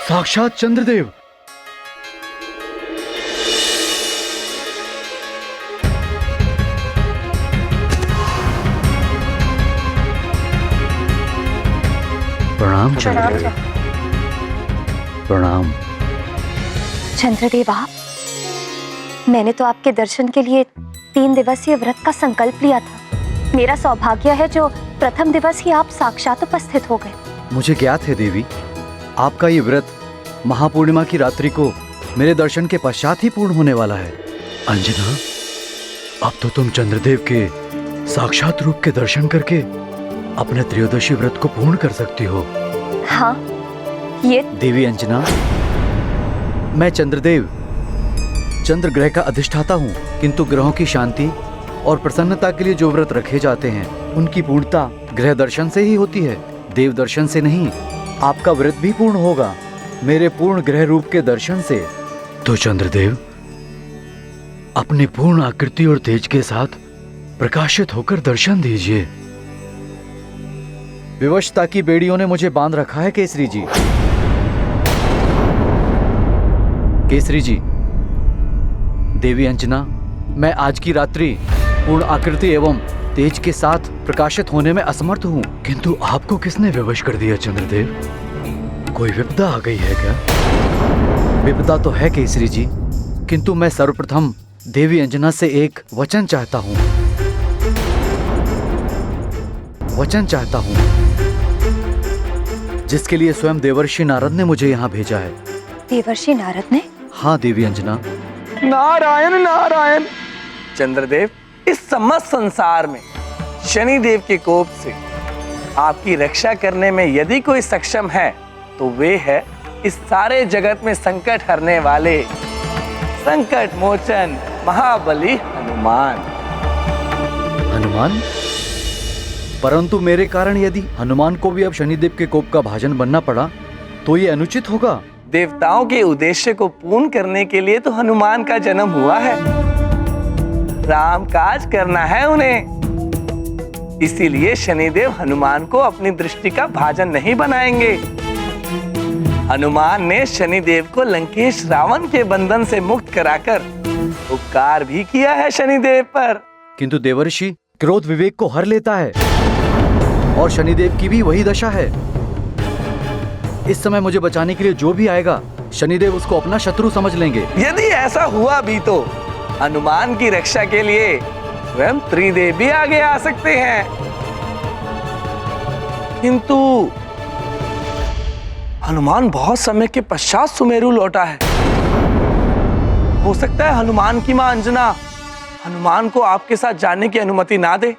[SPEAKER 9] साक्षात चंद्रदेव। प्रणाम चंद्रदेव। प्रणाम।
[SPEAKER 1] चंद्रदेव, आप, मैंने तो आपके दर्शन के लिए 3 दिवसीय व्रत का संकल्प लिया था। मेरा सौभाग्य है जो प्रथम दिवस ही आप साक्षात उपस्थित हो गए।
[SPEAKER 9] मुझे ज्ञात है देवी, आपका ये व्रत महापूर्णिमा की रात्रि को मेरे दर्शन के पश्चात ही पूर्ण होने वाला है। अंजना, अब तो तुम चंद्रदेव के साक्षात रूप के दर्शन करके अपने त्रयोदशी व्रत को पूर्ण कर सकती हो।
[SPEAKER 1] हाँ, ये
[SPEAKER 9] देवी अंजना, मैं चंद्रदेव चंद्र ग्रह का अधिष्ठाता हूँ, किंतु ग्रहों की शांति और प्रसन्नता के लिए जो व्रत रखे जाते हैं उनकी पूर्णता ग्रह दर्शन से ही होती है, देव दर्शन से नहीं। आपका व्रत भी पूर्ण होगा मेरे पूर्ण ग्रह रूप के दर्शन से। तो चंद्रदेव, अपनी पूर्ण आकृति और तेज के साथ प्रकाशित होकर दर्शन दीजिए। विवशता की बेड़ियों ने मुझे बांध रखा है केसरी जी। केसरी जी, देवी अंजना, मैं आज की रात्रि पूर्ण आकृति एवं तेज के साथ प्रकाशित होने में असमर्थ हूँ, किंतु आपको किसने विवश कर दिया चंद्रदेव? कोई विपदा आ गई है क्या? विपदा तो है केसरी जी, किंतु मैं सर्वप्रथम देवी अंजना से एक वचन चाहता हूँ। वचन चाहता हूँ जिसके लिए स्वयं देवर्षि नारद ने मुझे यहाँ भेजा है।
[SPEAKER 1] देवर्षि नारद ने?
[SPEAKER 9] हाँ देवी अंजना।
[SPEAKER 11] नारायण नारायण। चंद्रदेव, इस समस्त संसार में शनिदेव के कोप से आपकी रक्षा करने में यदि कोई सक्षम है तो वे है इस सारे जगत में संकट हरने वाले संकट मोचन महाबली हनुमान।
[SPEAKER 9] हनुमान? परंतु मेरे कारण यदि हनुमान को भी अब शनिदेव के कोप का भाजन बनना पड़ा तो ये अनुचित होगा।
[SPEAKER 11] देवताओं के उद्देश्य को पूर्ण करने के लिए तो हनुमान का जन्म हुआ है। राम काज करना है उन्हें, इसीलिए शनिदेव हनुमान को अपनी दृष्टि का भाजन नहीं बनाएंगे। हनुमान ने शनिदेव को लंकेश रावण के बंधन से मुक्त कराकर उपकार भी किया है शनिदेव पर।
[SPEAKER 9] किंतु देवर्षि, क्रोध विवेक को हर लेता है और शनिदेव की भी वही दशा है। इस समय मुझे बचाने के लिए जो भी आएगा शनिदेव उसको अपना शत्रु समझ लेंगे।
[SPEAKER 11] यदि ऐसा हुआ भी तो हनुमान की रक्षा के लिए स्वयं त्रिदेव भी आगे आ सकते हैं। किंतु हनुमान बहुत समय के पश्चात सुमेरु लौटा है। हो सकता है हनुमान की मां अंजना हनुमान को आपके साथ जाने की अनुमति ना दे।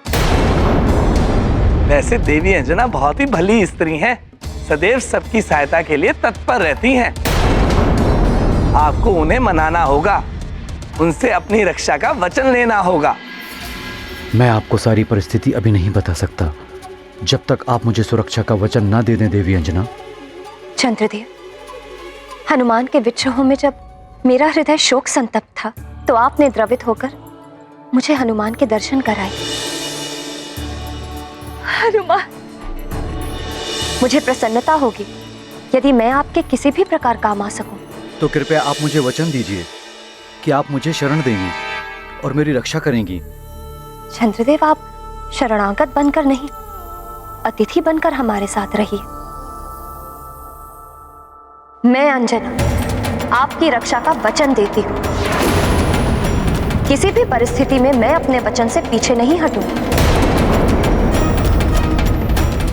[SPEAKER 11] वैसे देवी अंजना बहुत ही भली स्त्री हैं, सदैव सबकी सहायता के लिए तत्पर रहती हैं। आपको उन्हें मनाना होगा, उनसे अपनी रक्षा का वचन लेना होगा।
[SPEAKER 9] मैं आपको सारी परिस्थिति अभी नहीं बता सकता जब तक आप मुझे सुरक्षा का वचन ना दे दें देवी अंजना।
[SPEAKER 1] चंद्रदेव, हनुमान के विद्रोह में जब मेरा हृदय शोक संतप्त था तो आपने द्रवित होकर मुझे हनुमान के दर्शन कराए। हनुमान, मुझे प्रसन्नता होगी यदि मैं आपके किसी भी प्रकार काम आ सकूं।
[SPEAKER 9] तो कृपया आप मुझे वचन दीजिए कि आप मुझे शरण देंगी और मेरी रक्षा करेंगी।
[SPEAKER 1] चंद्रदेव, आप शरणागत बनकर नहीं, अतिथि बनकर हमारे साथ रहिए। मैं अंजना आपकी रक्षा का वचन देती हूँ। किसी भी परिस्थिति में मैं अपने वचन से पीछे नहीं हटूंगी।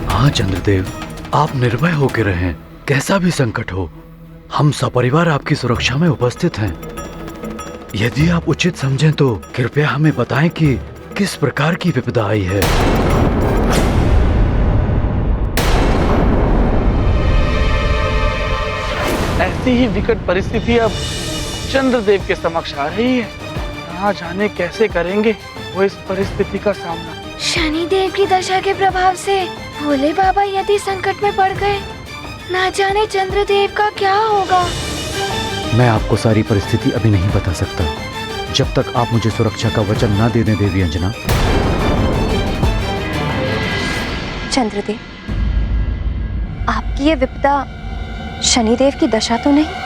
[SPEAKER 9] हाँ चंद्रदेव, आप निर्भय होकर रहें। कैसा भी संकट हो, हम सपरिवार आपकी सुरक्षा में उपस्थित हैं। यदि आप उचित समझें तो कृपया हमें बताएं कि किस प्रकार की विपदा आई है।
[SPEAKER 11] ऐसी ही विकट परिस्थिति अब चंद्रदेव के समक्ष आ रही है। ना जाने कैसे करेंगे वो इस परिस्थिति का सामना।
[SPEAKER 4] शनिदेव की दशा के प्रभाव से भोले बाबा यदि संकट में पड़ गए, ना जाने चंद्रदेव का क्या होगा।
[SPEAKER 9] मैं आपको सारी परिस्थिति अभी नहीं बता सकता जब तक आप मुझे सुरक्षा का वचन ना दे दें देवी अंजना।
[SPEAKER 1] चंद्रदेव, आपकी ये विपदा शनिदेव की दशा तो नहीं?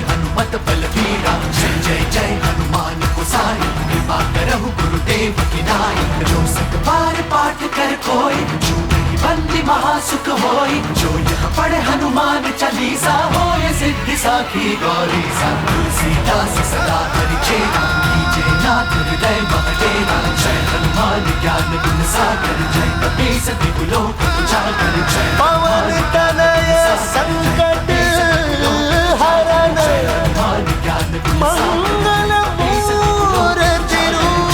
[SPEAKER 14] हनुमत बलबीरा, जय जय हनुमान गोसाई, कृपा करहु गुरुदेव की नाई। जो सत बार पाठ कर कोई, छूटे ही बंदी महासुख होई। जो यह पढ़े हनुमान चालीसा, होए सिद्धि साखी गौरी सा। तुलसीदास सदा परिचेरा, कीजे नाथ हृदय महडेरा। जय हनुमान ज्ञान गुण सागर, जय कपीस तिहु लोक उजागर। जय पवन तनय संकट हरण, मंगल मूर्ति रूप,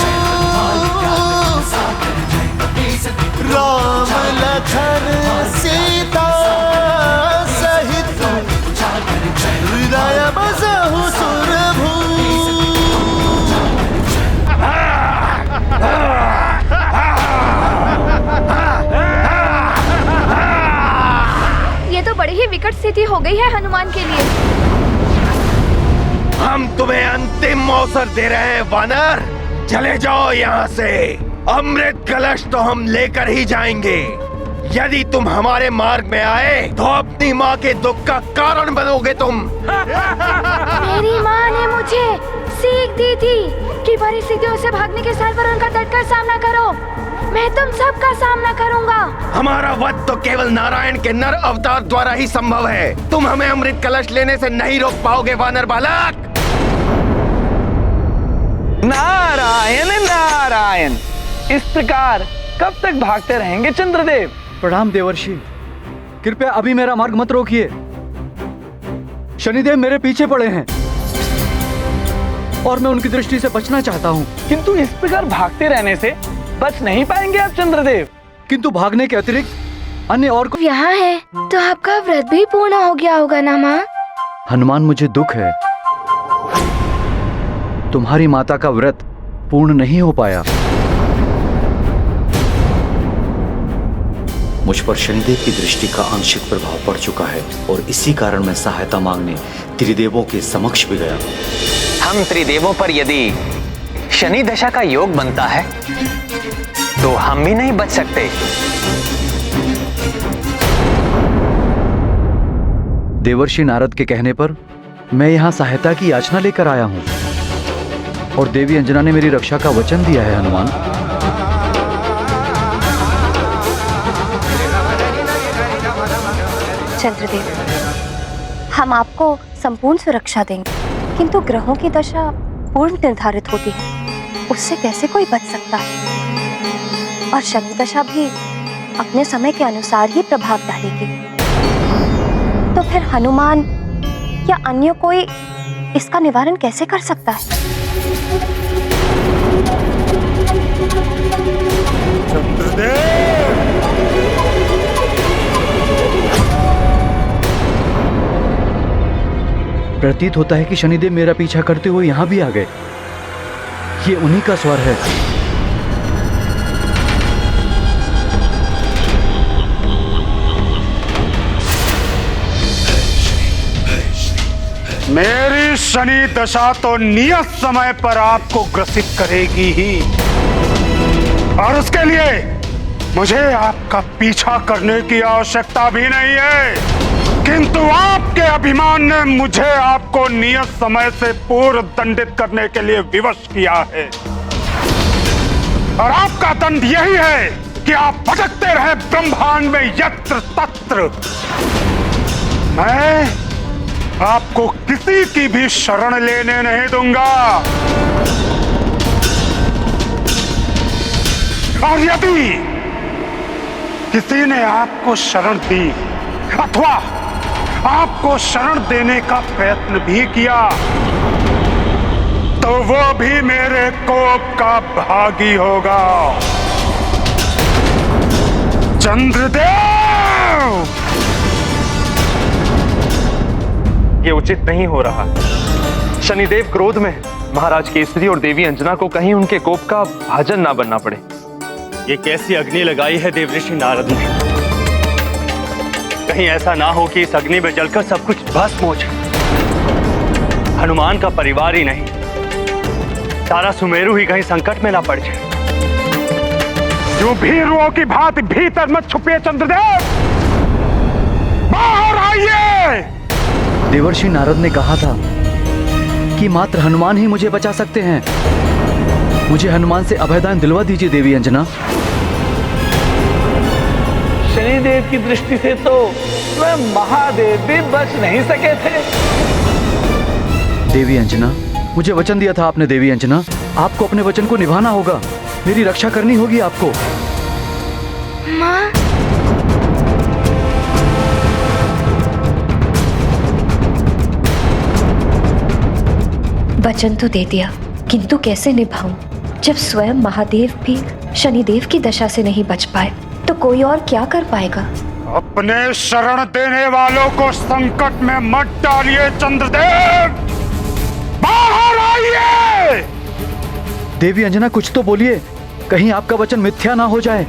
[SPEAKER 14] राम लखन सीता सहित, हृदय बसहु सुरभू।
[SPEAKER 4] ये तो बड़ी ही विकट स्थिति हो गई है हनुमान के लिए।
[SPEAKER 8] हम तुम्हें अंतिम अवसर दे रहे हैं वानर, चले जाओ यहाँ से। अमृत कलश तो हम लेकर ही जाएंगे। यदि तुम हमारे मार्ग में आए तो अपनी माँ के दुख का कारण बनोगे तुम।
[SPEAKER 4] मेरी माँ ने मुझे सीख दी थी कि परिस्थितियों से भागने के साथ पर उनका डटकर सामना करो। मैं तुम सबका सामना करूंगा।
[SPEAKER 8] हमारा वध तो केवल नारायण के नर अवतार द्वारा ही संभव है। तुम हमें अमृत कलश लेने से नहीं रोक पाओगे वानर बालक।
[SPEAKER 11] नारायण नारायण, इस प्रकार कब तक भागते रहेंगे चंद्रदेव?
[SPEAKER 9] प्रणाम देवर्षि, कृपया अभी मेरा मार्ग मत रोकिए। शनिदेव मेरे पीछे पड़े हैं और मैं उनकी दृष्टि से बचना चाहता हूँ।
[SPEAKER 11] किंतु इस प्रकार भागते रहने से बच नहीं पाएंगे आप चंद्रदेव।
[SPEAKER 9] किंतु भागने के अतिरिक्त अन्य और
[SPEAKER 4] यहाँ है तो आपका व्रत भी पूर्ण हो गया होगा ना माँ?
[SPEAKER 9] हनुमान, मुझे दुख है तुम्हारी माता का व्रत पूर्ण नहीं हो पाया।
[SPEAKER 10] मुझ पर शनिदेव की दृष्टि का आंशिक प्रभाव पड़ चुका है और इसी कारण मैं सहायता मांगने त्रिदेवों के समक्ष भी गया।
[SPEAKER 7] हम त्रिदेवों पर यदि शनि दशा का योग बनता है तो हम भी नहीं बच सकते।
[SPEAKER 9] देवर्षि नारद के कहने पर मैं यहाँ सहायता की याचना लेकर आया हूँ और देवी अंजना ने मेरी रक्षा का वचन दिया है हनुमान।
[SPEAKER 1] चंद्रदेव, हम आपको संपूर्ण सुरक्षा देंगे, किंतु ग्रहों की दशा पूर्व निर्धारित होती है, उससे कैसे कोई बच सकता है? और शनि दशा भी अपने समय के अनुसार ही प्रभाव डालेगी। तो फिर हनुमान या अन्य कोई इसका निवारण कैसे कर सकता है?
[SPEAKER 9] प्रतीत होता है कि शनिदेव मेरा पीछा करते हुए यहाँ भी आ गए। ये उन्हीं का स्वर है।
[SPEAKER 5] मेरी शनि दशा तो नियत समय पर आपको ग्रसित करेगी ही, और उसके लिए मुझे आपका पीछा करने की आवश्यकता भी नहीं है। किंतु आपके अभिमान ने मुझे आपको नियत समय से पूर्व दंडित करने के लिए विवश किया है, और आपका दंड यही है कि आप भटकते रहे ब्रह्मांड में यत्र तत्र। मैं आपको किसी की भी शरण लेने नहीं दूंगा, और यदि किसी ने आपको शरण दी अथवा आपको शरण देने का प्रयत्न भी किया तो वो भी मेरे कोप का भागी होगा। चंद्रदेव,
[SPEAKER 15] ये उचित नहीं हो रहा। शनिदेव क्रोध में महाराज केसरी और देवी अंजना को कहीं उनके कोप का भाजन ना बनना पड़े।
[SPEAKER 6] ये कैसी अग्नि लगाई है देवऋषि नारद ने? कहीं ऐसा ना हो कि इस अग्नि में जलकर सब कुछ भस्म हो जाए। हनुमान का परिवार ही नहीं, सारा सुमेरु ही कहीं संकट में ना पड़ जाए।
[SPEAKER 5] जो भीरुओं की भांति भीतर मत छुपिए चंद्रदेव, बाहर आइए।
[SPEAKER 9] देवर्षि नारद ने कहा था कि मात्र हनुमान ही मुझे बचा सकते हैं। मुझे हनुमान से अभयदान दिलवा दीजिए देवी अंजना।
[SPEAKER 11] शनिदेव की दृष्टि से तो स्वयं महादेव भी बच नहीं सके थे।
[SPEAKER 9] देवी अंजना, मुझे वचन दिया था आपने। देवी अंजना, आपको अपने वचन को निभाना होगा, मेरी रक्षा करनी होगी आपको।
[SPEAKER 4] माँ,
[SPEAKER 1] वचन तो दे दिया, किंतु कैसे निभाऊं जब स्वयं महादेव भी शनिदेव की दशा से नहीं बच पाए, तो कोई और क्या कर पाएगा?
[SPEAKER 5] अपने शरण देने वालों को संकट में मत डालिए चंद्रदेव, बाहर आइए।
[SPEAKER 9] देवी अंजना, कुछ तो बोलिए, कहीं आपका वचन मिथ्या ना हो जाए।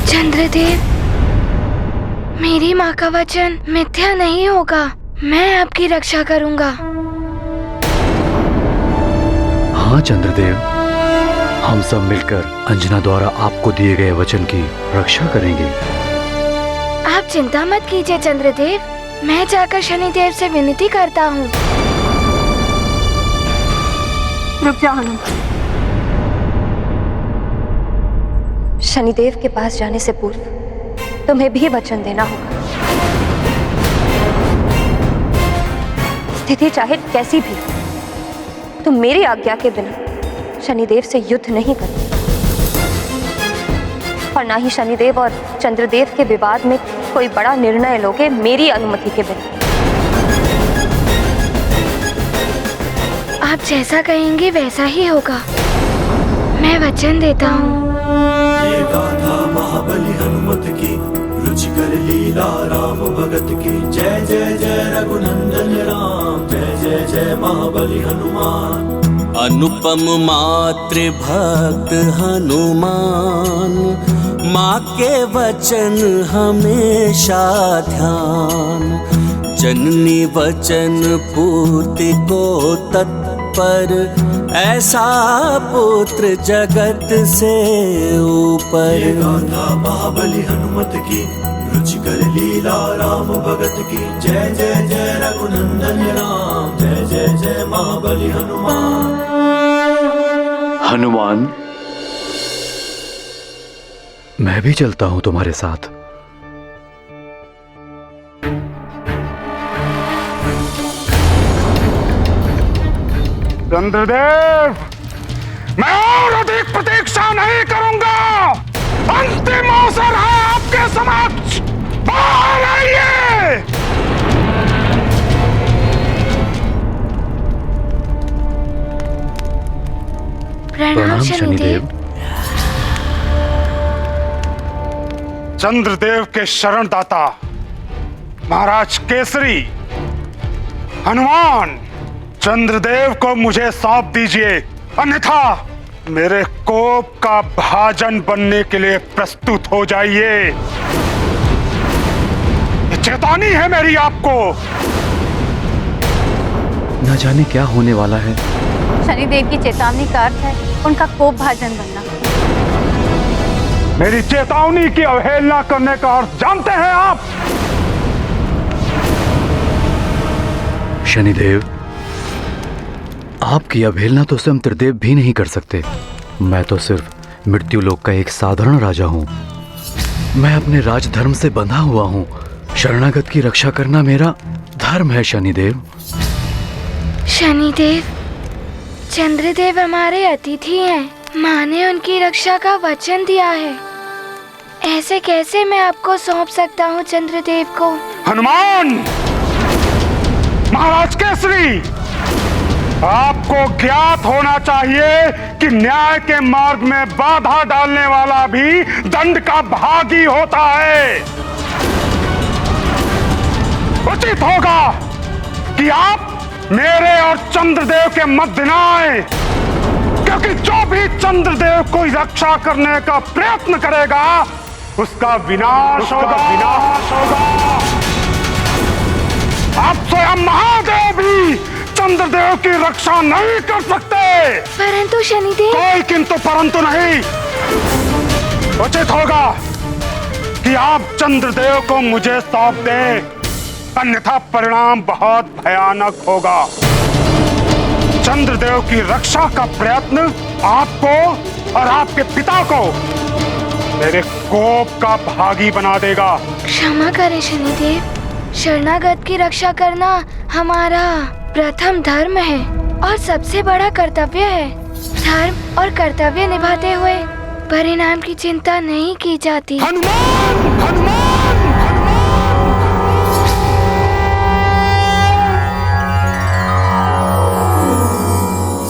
[SPEAKER 4] चंद्रदेव, मेरी माँ का वचन मिथ्या नहीं होगा। मैं आपकी रक्षा करूंगा।
[SPEAKER 9] हाँ चंद्रदेव, हम सब मिलकर अंजना द्वारा आपको दिए गए वचन की रक्षा करेंगे।
[SPEAKER 4] आप चिंता मत कीजिए चंद्रदेव, मैं जाकर शनिदेव से विनती करता हूँ।
[SPEAKER 1] रुक जाओ हनुमान। शनिदेव के पास जाने से पूर्व तुम्हें भी वचन देना होगा। स्थिति चाहे कैसी भी, तुम मेरी आज्ञा के बिना शनिदेव से युद्ध नहीं करते, और ना ही शनिदेव और चंद्रदेव के विवाद में कोई बड़ा निर्णय लोगे मेरी अनुमति के बिना।
[SPEAKER 4] आप जैसा कहेंगे वैसा ही होगा। मैं वचन देता हूँ।
[SPEAKER 14] ये गाथा महाबली हनुमत की, रुचिकर लीला राम भगत की जय जय जय रघुनंदन राम जय जय जय महाबली हनुमान।
[SPEAKER 16] अनुपम मातृ भक्त हनुमान माँ के वचन हमेशा ध्यान। जननी वचन पूर्ति को तत्पर ऐसा पुत्र जगत से ऊपर।
[SPEAKER 14] ये गाथा महाबली हनुमत की रुचिकर लीला राम भगत की जय जय जय रघुनंदन राम जय जय जय महाबली हनुमान।
[SPEAKER 9] हनुमान, मैं भी चलता हूं तुम्हारे साथ।
[SPEAKER 5] चंद्रदेव, मैं और अधिक प्रतीक्षा नहीं करूंगा। अंतिम अवसर है आपके समक्ष, बाहर आइए।
[SPEAKER 4] प्रणाम शनिदेव।
[SPEAKER 5] चंद्रदेव के शरणदाता महाराज केसरी हनुमान, चंद्रदेव को मुझे सौंप दीजिए, अन्यथा मेरे कोप का भाजन बनने के लिए प्रस्तुत हो जाइए। ये चेतावनी है मेरी आपको।
[SPEAKER 9] न जाने क्या होने वाला है।
[SPEAKER 2] शनिदेव की चेतावनी का अर्थ है उनका कोप भाजन बनना।
[SPEAKER 5] मेरी चेतावनी की अवहेलना करने का अर्थ जानते हैं आप?
[SPEAKER 9] शनिदेव, आपकी अवहेलना तो स्वयं त्रिदेव भी नहीं कर सकते। मैं तो सिर्फ मृत्युलोक का एक साधारण राजा हूँ। मैं अपने राजधर्म से बंधा हुआ हूँ। शरणागत की रक्षा करना मेरा धर्म है शनिदेव।
[SPEAKER 4] शनिदेव, चंद्रदेव हमारे अतिथि हैं। माँ ने उनकी रक्षा का वचन दिया है। ऐसे कैसे मैं आपको सौंप सकता हूँ चंद्रदेव को?
[SPEAKER 5] हनुमान, महाराज केसरी, आपको ज्ञात होना चाहिए कि न्याय के मार्ग में बाधा डालने वाला भी दंड का भागी होता है। उचित होगा कि आप मेरे और चंद्रदेव के मध्य न आए, क्योंकि जो भी चंद्रदेव को रक्षा करने का प्रयत्न करेगा उसका विनाश होगा। आप स्वयं महादेव भी चंद्रदेव की रक्षा नहीं कर सकते।
[SPEAKER 4] परंतु शनिदेव।
[SPEAKER 5] कोई किंतु परंतु नहीं। उचित होगा कि आप चंद्रदेव को मुझे सौंप दें, अन्यथा परिणाम बहुत भयानक होगा। चंद्रदेव की रक्षा का प्रयत्न आपको और आपके पिता को मेरे कोप का भागी बना देगा।
[SPEAKER 4] क्षमा करें शनिदेव, शरणागत की रक्षा करना हमारा प्रथम धर्म है और सबसे बड़ा कर्तव्य है। धर्म और कर्तव्य निभाते हुए परिणाम की चिंता नहीं की जाती।
[SPEAKER 5] हनुमान, हनुमान,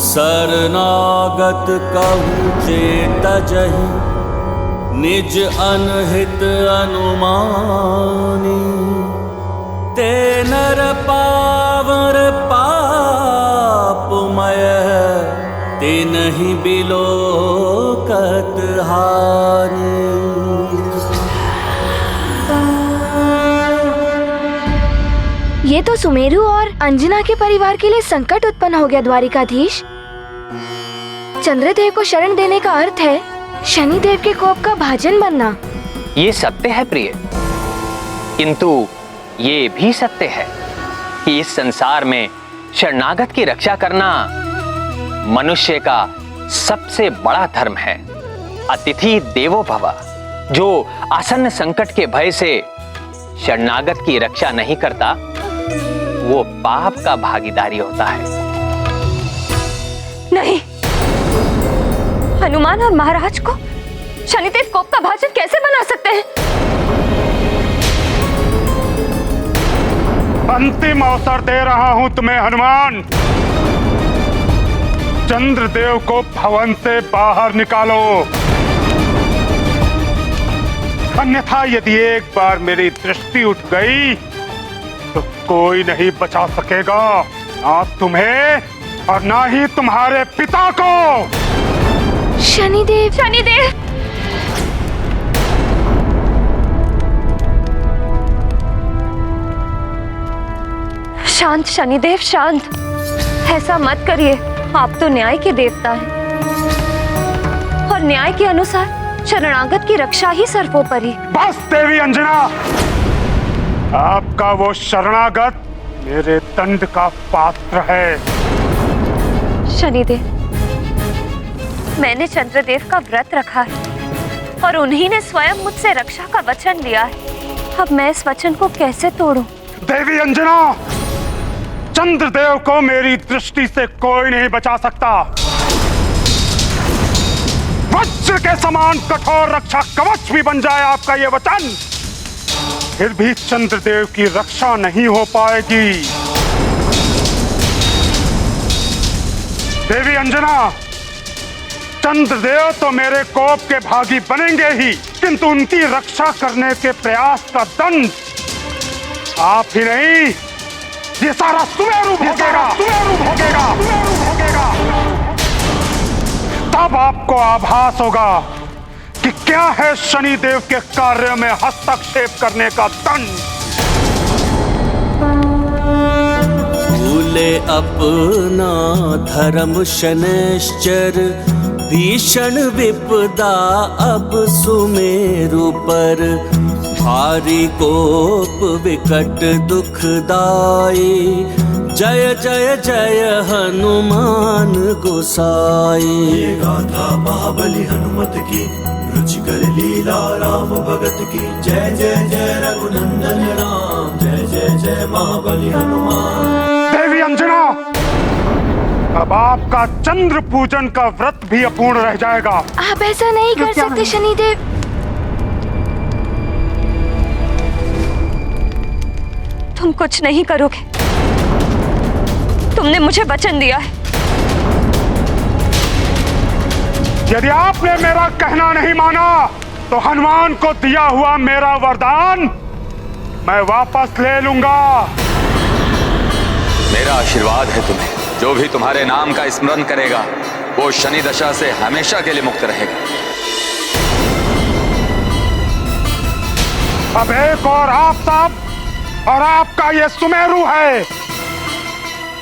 [SPEAKER 16] शरणागत कहूँ चेत जहि निज अनहित अनुमानी। ते नर पावर पापमय तिन्हि बिलोकत हानि।
[SPEAKER 4] ये तो सुमेरु और अंजना के परिवार के लिए संकट उत्पन्न हो गया द्वारिकाधीश। चंद्रदेव को शरण देने का अर्थ है शनिदेव के कोप का भाजन बनना।
[SPEAKER 7] ये सत्य है प्रिय, किंतु ये भी सत्य है कि इस संसार में शरणागत की रक्षा करना मनुष्य का सबसे बड़ा धर्म है। अतिथि देवो भव। जो आसन्न संकट के भय से शरणागत की रक्षा नहीं करता वो पाप का भागीदारी होता है।
[SPEAKER 2] नहीं, हनुमान और महाराज को शनिदेव कोप का भाजन कैसे बना सकते हैं?
[SPEAKER 5] अंतिम अवसर दे रहा हूं तुम्हें हनुमान। चंद्रदेव को भवन से बाहर निकालो। अन्यथा यदि एक बार मेरी दृष्टि उठ गई तो कोई नहीं बचा सकेगा, ना तुम्हें और ना ही तुम्हारे पिता को।
[SPEAKER 4] शनिदेव, शनिदेव!
[SPEAKER 1] शांत शनिदेव, शांत। ऐसा मत करिए, आप तो न्याय के देवता हैं और न्याय के अनुसार शरणागत की रक्षा ही सर्वोपरि।
[SPEAKER 5] बस देवी अंजना, आपका वो शरणागत मेरे दंड का पात्र है।
[SPEAKER 1] शनिदेव, मैंने चंद्रदेव का व्रत रखा है और उन्हीं ने स्वयं मुझसे रक्षा का वचन लिया है। अब मैं इस वचन को कैसे तोड़ूं?
[SPEAKER 5] देवी अंजना, चंद्रदेव को मेरी दृष्टि से कोई नहीं बचा सकता। वज्र के समान कठोर रक्षा कवच भी बन जाए आपका ये वचन, फिर भी चंद्रदेव की रक्षा नहीं हो पाएगी। देवी अंजना, चंद्रदेव तो मेरे कोप के भागी बनेंगे ही, किंतु उनकी रक्षा करने के प्रयास का दंड आप ही नहीं, ये सारा सुमेरु भोगेगा, सुमेरु भोगेगा, सुमेरु भोगेगा। तब आपको आभास होगा कि क्या है शनिदेव के कार्य में हस्तक्षेप करने का दंड।
[SPEAKER 16] भूले अपना धर्म शनैश्चर, भीषण विपदा अब सुमेरु पर। भारी कोप विकट दुखदाई, जय जय जय हनुमान गोसाई।
[SPEAKER 14] ये गाथा महाबली हनुमत की, रुचिकर लीला राम भगत की। जय जय जय रघुनंदन राम, जय जय जय महाबली हनुमान।
[SPEAKER 5] देवी अंजना, अब आपका चंद्र पूजन का व्रत भी अपूर्ण रह जाएगा।
[SPEAKER 4] आप ऐसा नहीं कर सकते शनिदेव।
[SPEAKER 1] तुम कुछ नहीं करोगे, तुमने मुझे वचन दिया है।
[SPEAKER 5] यदि आपने मेरा कहना नहीं माना तो हनुमान को दिया हुआ मेरा वरदान मैं वापस ले लूंगा।
[SPEAKER 17] मेरा आशीर्वाद है तुम्हें, जो भी तुम्हारे नाम का स्मरण करेगा वो शनि दशा से हमेशा के लिए मुक्त रहेगा।
[SPEAKER 5] अब एक और आप सब और आपका ये सुमेरु है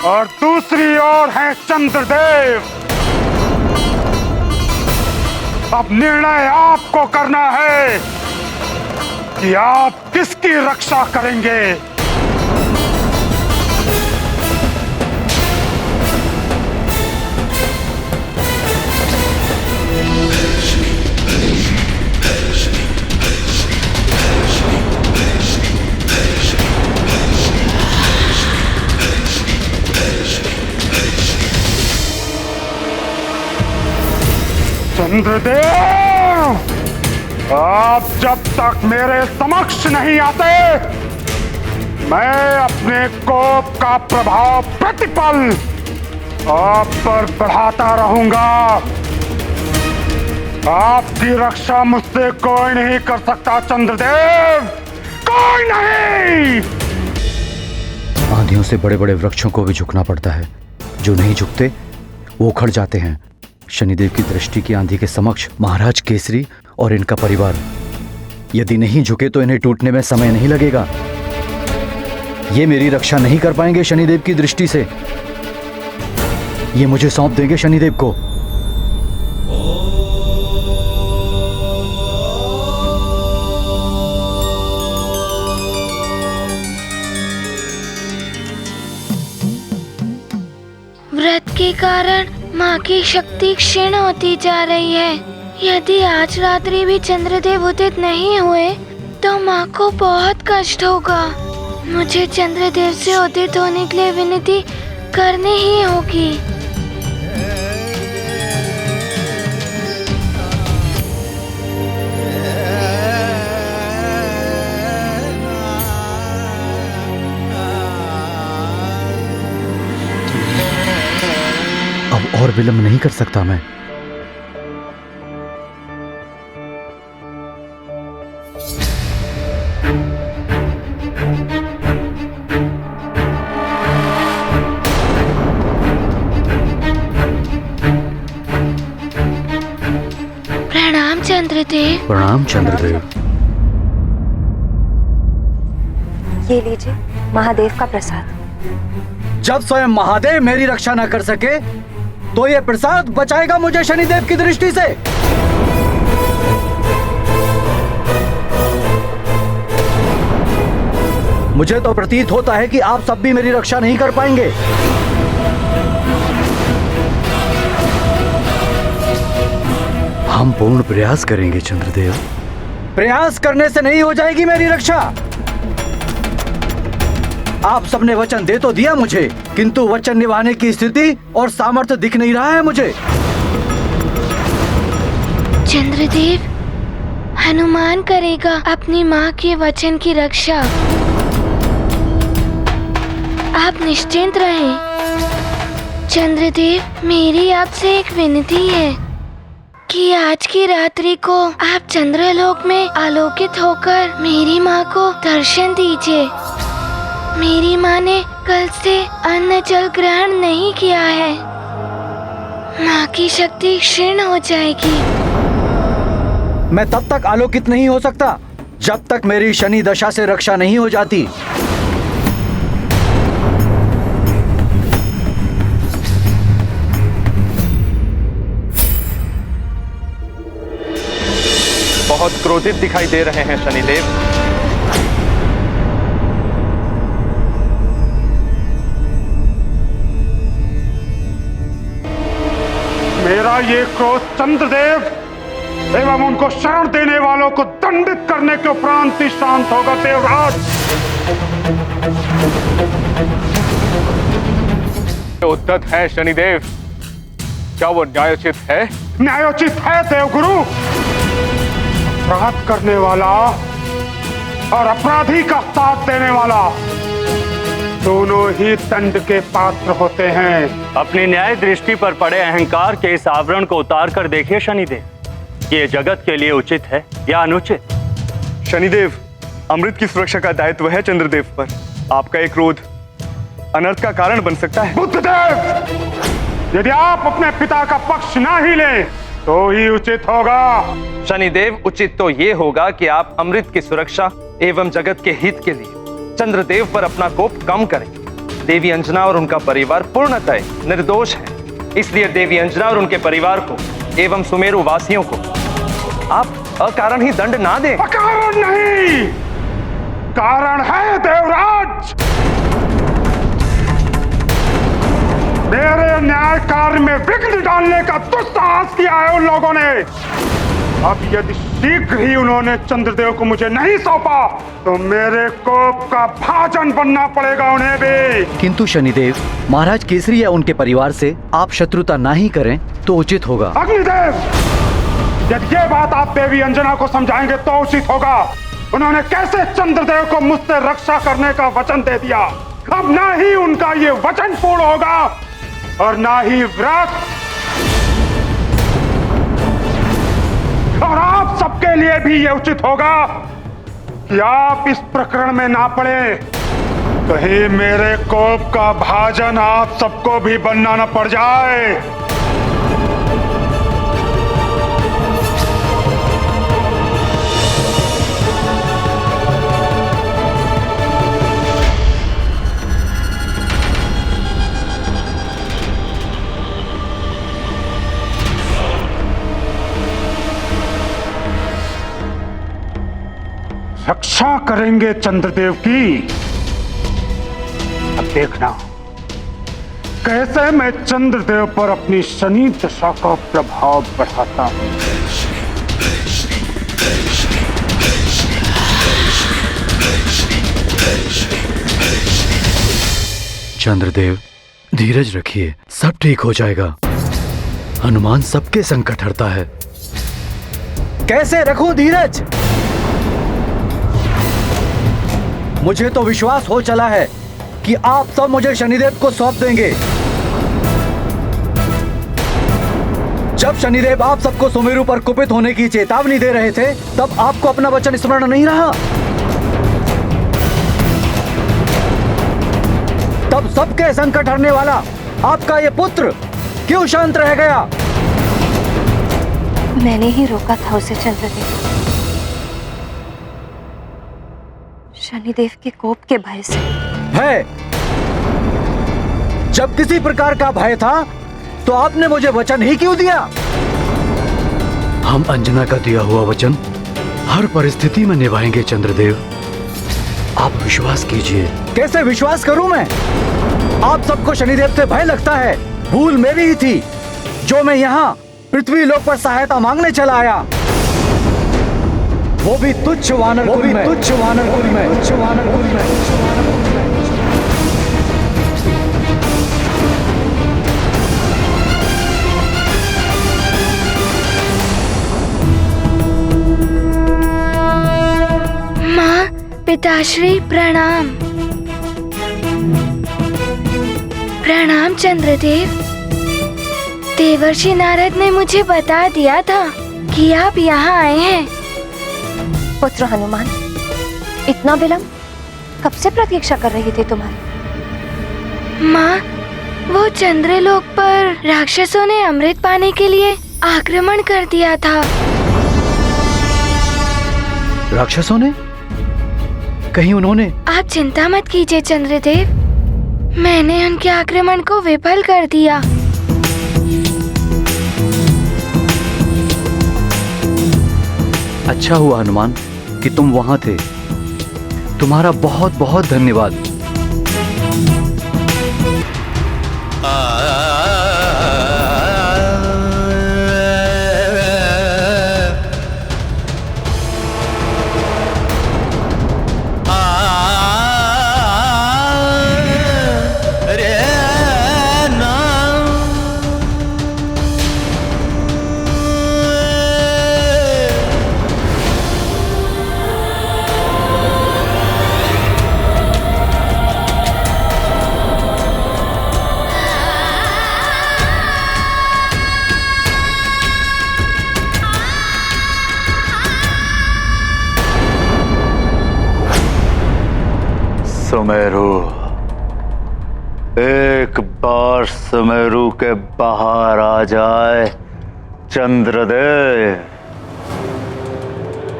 [SPEAKER 5] और दूसरी ओर है चंद्रदेव। अब निर्णय आपको करना है कि आप किसकी रक्षा करेंगे। चंद्रदेव, आप जब तक मेरे समक्ष नहीं आते मैं अपने कोप का प्रभाव प्रतिपल आप पर बढ़ाता रहूंगा। आपकी रक्षा मुझसे कोई नहीं कर सकता चंद्रदेव, कोई नहीं।
[SPEAKER 9] आंधियों से बड़े बड़े वृक्षों को भी झुकना पड़ता है, जो नहीं झुकते वो उखड़ जाते हैं। शनिदेव की दृष्टि की आंधी के समक्ष महाराज केसरी और इनका परिवार यदि नहीं झुके तो इन्हें टूटने में समय नहीं लगेगा। ये मेरी रक्षा नहीं कर पाएंगे शनिदेव की दृष्टि से। ये मुझे सौंप देंगे शनिदेव को।
[SPEAKER 4] व्रत के कारण माँ की शक्ति क्षीण होती जा रही है। यदि आज रात्रि भी चंद्रदेव उदित नहीं हुए तो माँ को बहुत कष्ट होगा। मुझे चंद्रदेव से उदित होने के लिए विनती करनी ही होगी।
[SPEAKER 9] अब और विलंब नहीं कर सकता मैं।
[SPEAKER 4] चंद्रदेव।
[SPEAKER 9] प्रणाम चंद्रदेव।
[SPEAKER 1] ये लीजिए महादेव का प्रसाद।
[SPEAKER 9] जब स्वयं महादेव मेरी रक्षा न कर सके तो ये प्रसाद बचाएगा मुझे शनिदेव की दृष्टि से। मुझे तो प्रतीत होता है कि आप सब भी मेरी रक्षा नहीं कर पाएंगे। हम पूर्ण प्रयास करेंगे चंद्रदेव। प्रयास करने से नहीं हो जाएगी मेरी रक्षा। आप सबने वचन दे तो दिया मुझे, किंतु वचन निभाने की स्थिति और सामर्थ्य दिख नहीं रहा है मुझे।
[SPEAKER 4] चंद्रदेव, हनुमान करेगा अपनी माँ के वचन की रक्षा। आप निश्चिंत रहें। चंद्रदेव, मेरी आपसे एक विनती है कि आज की रात्रि को आप चंद्रलोक में आलोकित होकर मेरी माँ को दर्शन दीजिए। मेरी माँ ने कल से अन्न जल ग्रहण नहीं किया है। माँ की शक्ति क्षीण हो जाएगी।
[SPEAKER 9] मैं तब तक आलोकित नहीं हो सकता जब तक मेरी शनि दशा से रक्षा नहीं हो जाती।
[SPEAKER 15] बहुत क्रोधित दिखाई दे रहे हैं शनिदेव।
[SPEAKER 5] मेरा ये क्रोध चंद्रदेव एवं उनको शरण देने वालों को दंडित करने के उपरांत ही शांत होगा देवराज।
[SPEAKER 15] उद्धत है शनिदेव, क्या वो न्यायोचित है?
[SPEAKER 5] न्यायोचित है देवगुरु। अपराध करने वाला और अपराधी का साथ देने वाला दोनों ही दंड के पात्र होते हैं।
[SPEAKER 6] अपनी न्याय दृष्टि पर पड़े अहंकार के इस आवरण को उतार कर देखिए शनिदेव, ये जगत के लिए उचित है या अनुचित?
[SPEAKER 15] शनिदेव, अमृत की सुरक्षा का दायित्व है चंद्रदेव पर। आपका एक क्रोध अनर्थ का कारण बन सकता है।
[SPEAKER 5] बुद्धदेव, यदि आप अपने पिता का पक्ष ना ही लें तो ही उचित होगा।
[SPEAKER 15] शनिदेव, उचित तो ये होगा कि आप अमृत की सुरक्षा एवं जगत के हित के लिए चंद्रदेव पर अपना कोप कम करें। देवी अंजना और उनका परिवार पूर्णतः निर्दोष है, इसलिए देवी अंजना और उनके परिवार को एवं सुमेरु वासियों को आप अकारण ही दंड ना दें।
[SPEAKER 5] अकारण नहीं, कारण है देवराज। मेरे न्याय कार्य में विघ्न डालने का दुस्साहस किया है उन लोगों ने। अब यदि शीघ्र ही उन्होंने चंद्रदेव को मुझे नहीं सौंपा तो मेरे कोप का भाजन बनना पड़ेगा उन्हें भी।
[SPEAKER 9] किंतु शनिदेव, महाराज केसरी या उनके परिवार से आप शत्रुता ना ही करें तो उचित होगा।
[SPEAKER 5] अग्निदेव, यदि ये बात आप देवी अंजना को समझाएंगे तो उचित होगा। उन्होंने कैसे चंद्रदेव को मुझसे रक्षा करने का वचन दे दिया। अब ना ही उनका ये वचन पूर्ण होगा और ना ही व्रत। और आप सबके लिए भी ये उचित होगा कि आप इस प्रकरण में ना पड़े, कहीं मेरे कोप का भाजन आप सबको भी बनना न पड़ जाए। रक्षा करेंगे चंद्रदेव की। अब देखना कैसे मैं चंद्रदेव पर अपनी शनि दशा का प्रभाव बढ़ाता हूं।
[SPEAKER 9] चंद्रदेव, धीरज रखिए, सब ठीक हो जाएगा। हनुमान सबके संकट हरता है। कैसे रखूं धीरज? मुझे तो विश्वास हो चला है कि आप सब मुझे शनिदेव को सौंप देंगे। जब शनिदेव आप सबको सुमेरु पर कुपित होने की चेतावनी दे रहे थे, तब आपको अपना वचन स्मरण नहीं रहा। तब सबके संकट हरने वाला आपका ये पुत्र क्यों शांत रह गया?
[SPEAKER 1] मैंने ही रोका था उसे चंद्रदेव। शनिदेव के कोप के भय से।
[SPEAKER 9] भय? जब किसी प्रकार का भय था तो आपने मुझे वचन ही क्यों दिया? हम अंजना का दिया हुआ वचन हर परिस्थिति में निभाएंगे चंद्रदेव, आप विश्वास कीजिए। कैसे विश्वास करूं मैं? आप सबको शनिदेव से भय लगता है। भूल मेरी ही थी जो मैं यहाँ पृथ्वी लोक पर सहायता मांगने चला आया, वो भी तुच्छ वानर कुल में। तुच्छ वानर कुल में। तुच्छ वानर कुल में।
[SPEAKER 4] माँ, पिताश्री प्रणाम। प्रणाम चंद्रदेव। देवर्षि नारद ने मुझे बता दिया था कि आप यहाँ आए हैं।
[SPEAKER 1] पुत्र हनुमान, इतना विलंब? कब से प्रतीक्षा कर रही थी तुम्हारी?
[SPEAKER 4] माँ, वो चंद्रलोक पर राक्षसों ने अमृत पाने के लिए आक्रमण कर दिया था।
[SPEAKER 9] राक्षसों ने? कहीं उन्होंने?
[SPEAKER 4] आप चिंता मत कीजिए चंद्रदेव, मैंने उनके आक्रमण को विफल कर दिया।
[SPEAKER 9] अच्छा हुआ हनुमान कि तुम वहां थे। तुम्हारा बहुत बहुत धन्यवाद।
[SPEAKER 10] सुमेरु, एक बार सुमेरु के बाहर आ जाए चंद्रदेव,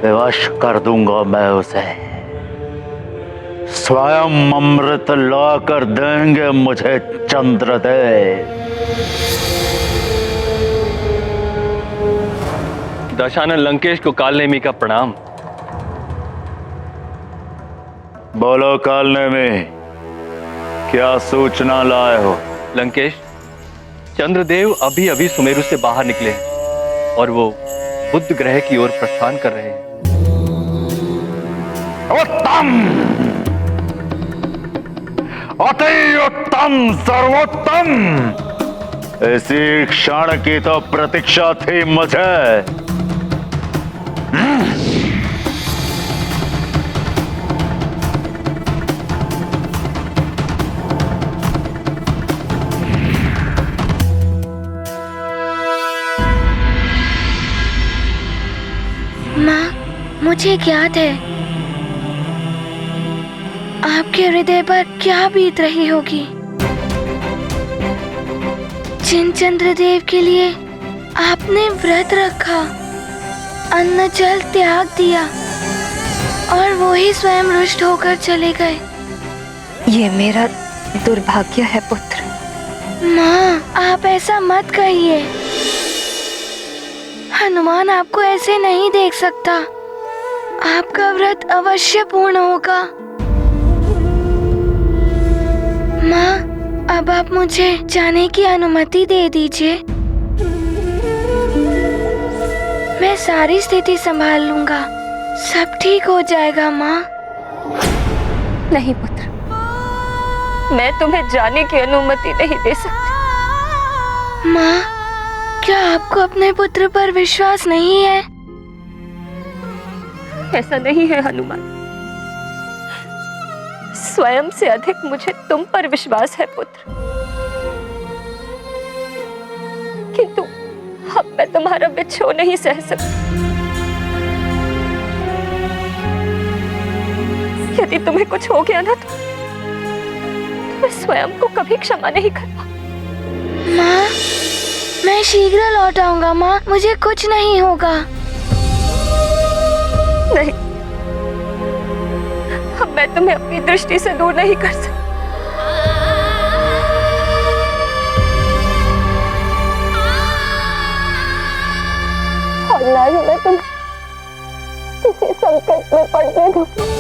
[SPEAKER 10] विवश कर दूंगा मैं उसे। स्वयं अमृत लाकर देंगे मुझे चंद्रदेव।
[SPEAKER 6] दशानन लंकेश को कालनेमी का प्रणाम।
[SPEAKER 10] बोलो कालनेमी, क्या सूचना लाए हो?
[SPEAKER 6] लंकेश, चंद्रदेव अभी अभी सुमेरु से बाहर निकले हैं और वो बुध ग्रह की ओर प्रस्थान कर रहे हैं।
[SPEAKER 5] उत्तम, अति उत्तम, सर्वोत्तम।
[SPEAKER 10] इसी क्षण की तो प्रतीक्षा थी मुझे।
[SPEAKER 4] माँ, मुझे ज्ञात है आपके हृदय पर क्या बीत रही होगी। जिन चंद्रदेव के लिए आपने व्रत रखा, अन्न जल त्याग दिया और वो ही स्वयं रुष्ट होकर चले गए।
[SPEAKER 1] ये मेरा दुर्भाग्य है पुत्र।
[SPEAKER 4] माँ, आप ऐसा मत कहिए। हनुमान आपको ऐसे नहीं देख सकता। आपका व्रत अवश्य पूर्ण होगा। माँ, अब आप मुझे जाने की अनुमति दे दीजिए। मैं सारी स्थिति संभाल लूंगा, सब ठीक हो जाएगा। माँ।
[SPEAKER 1] नहीं पुत्र, मैं तुम्हें जाने की अनुमति नहीं दे सकती।
[SPEAKER 4] माँ, क्या आपको अपने पुत्र पर विश्वास नहीं है?
[SPEAKER 1] ऐसा नहीं है हनुमान, स्वयं से अधिक मुझे तुम पर विश्वास है पुत्र। किंतु अब मैं तुम्हारा विछोह नहीं सह सकती। यदि तुम्हें कुछ हो गया ना तो मैं स्वयं को कभी क्षमा नहीं कर पाऊंगी।
[SPEAKER 4] माँ, मैं शीघ्र लौट आऊंगा माँ, मुझे कुछ नहीं होगा।
[SPEAKER 2] नहीं, अब मैं तुम्हें अपनी दृष्टि से दूर नहीं कर सकती। और ना ही मैं तुम्हें किसी संकट में पड़ने दूंगी।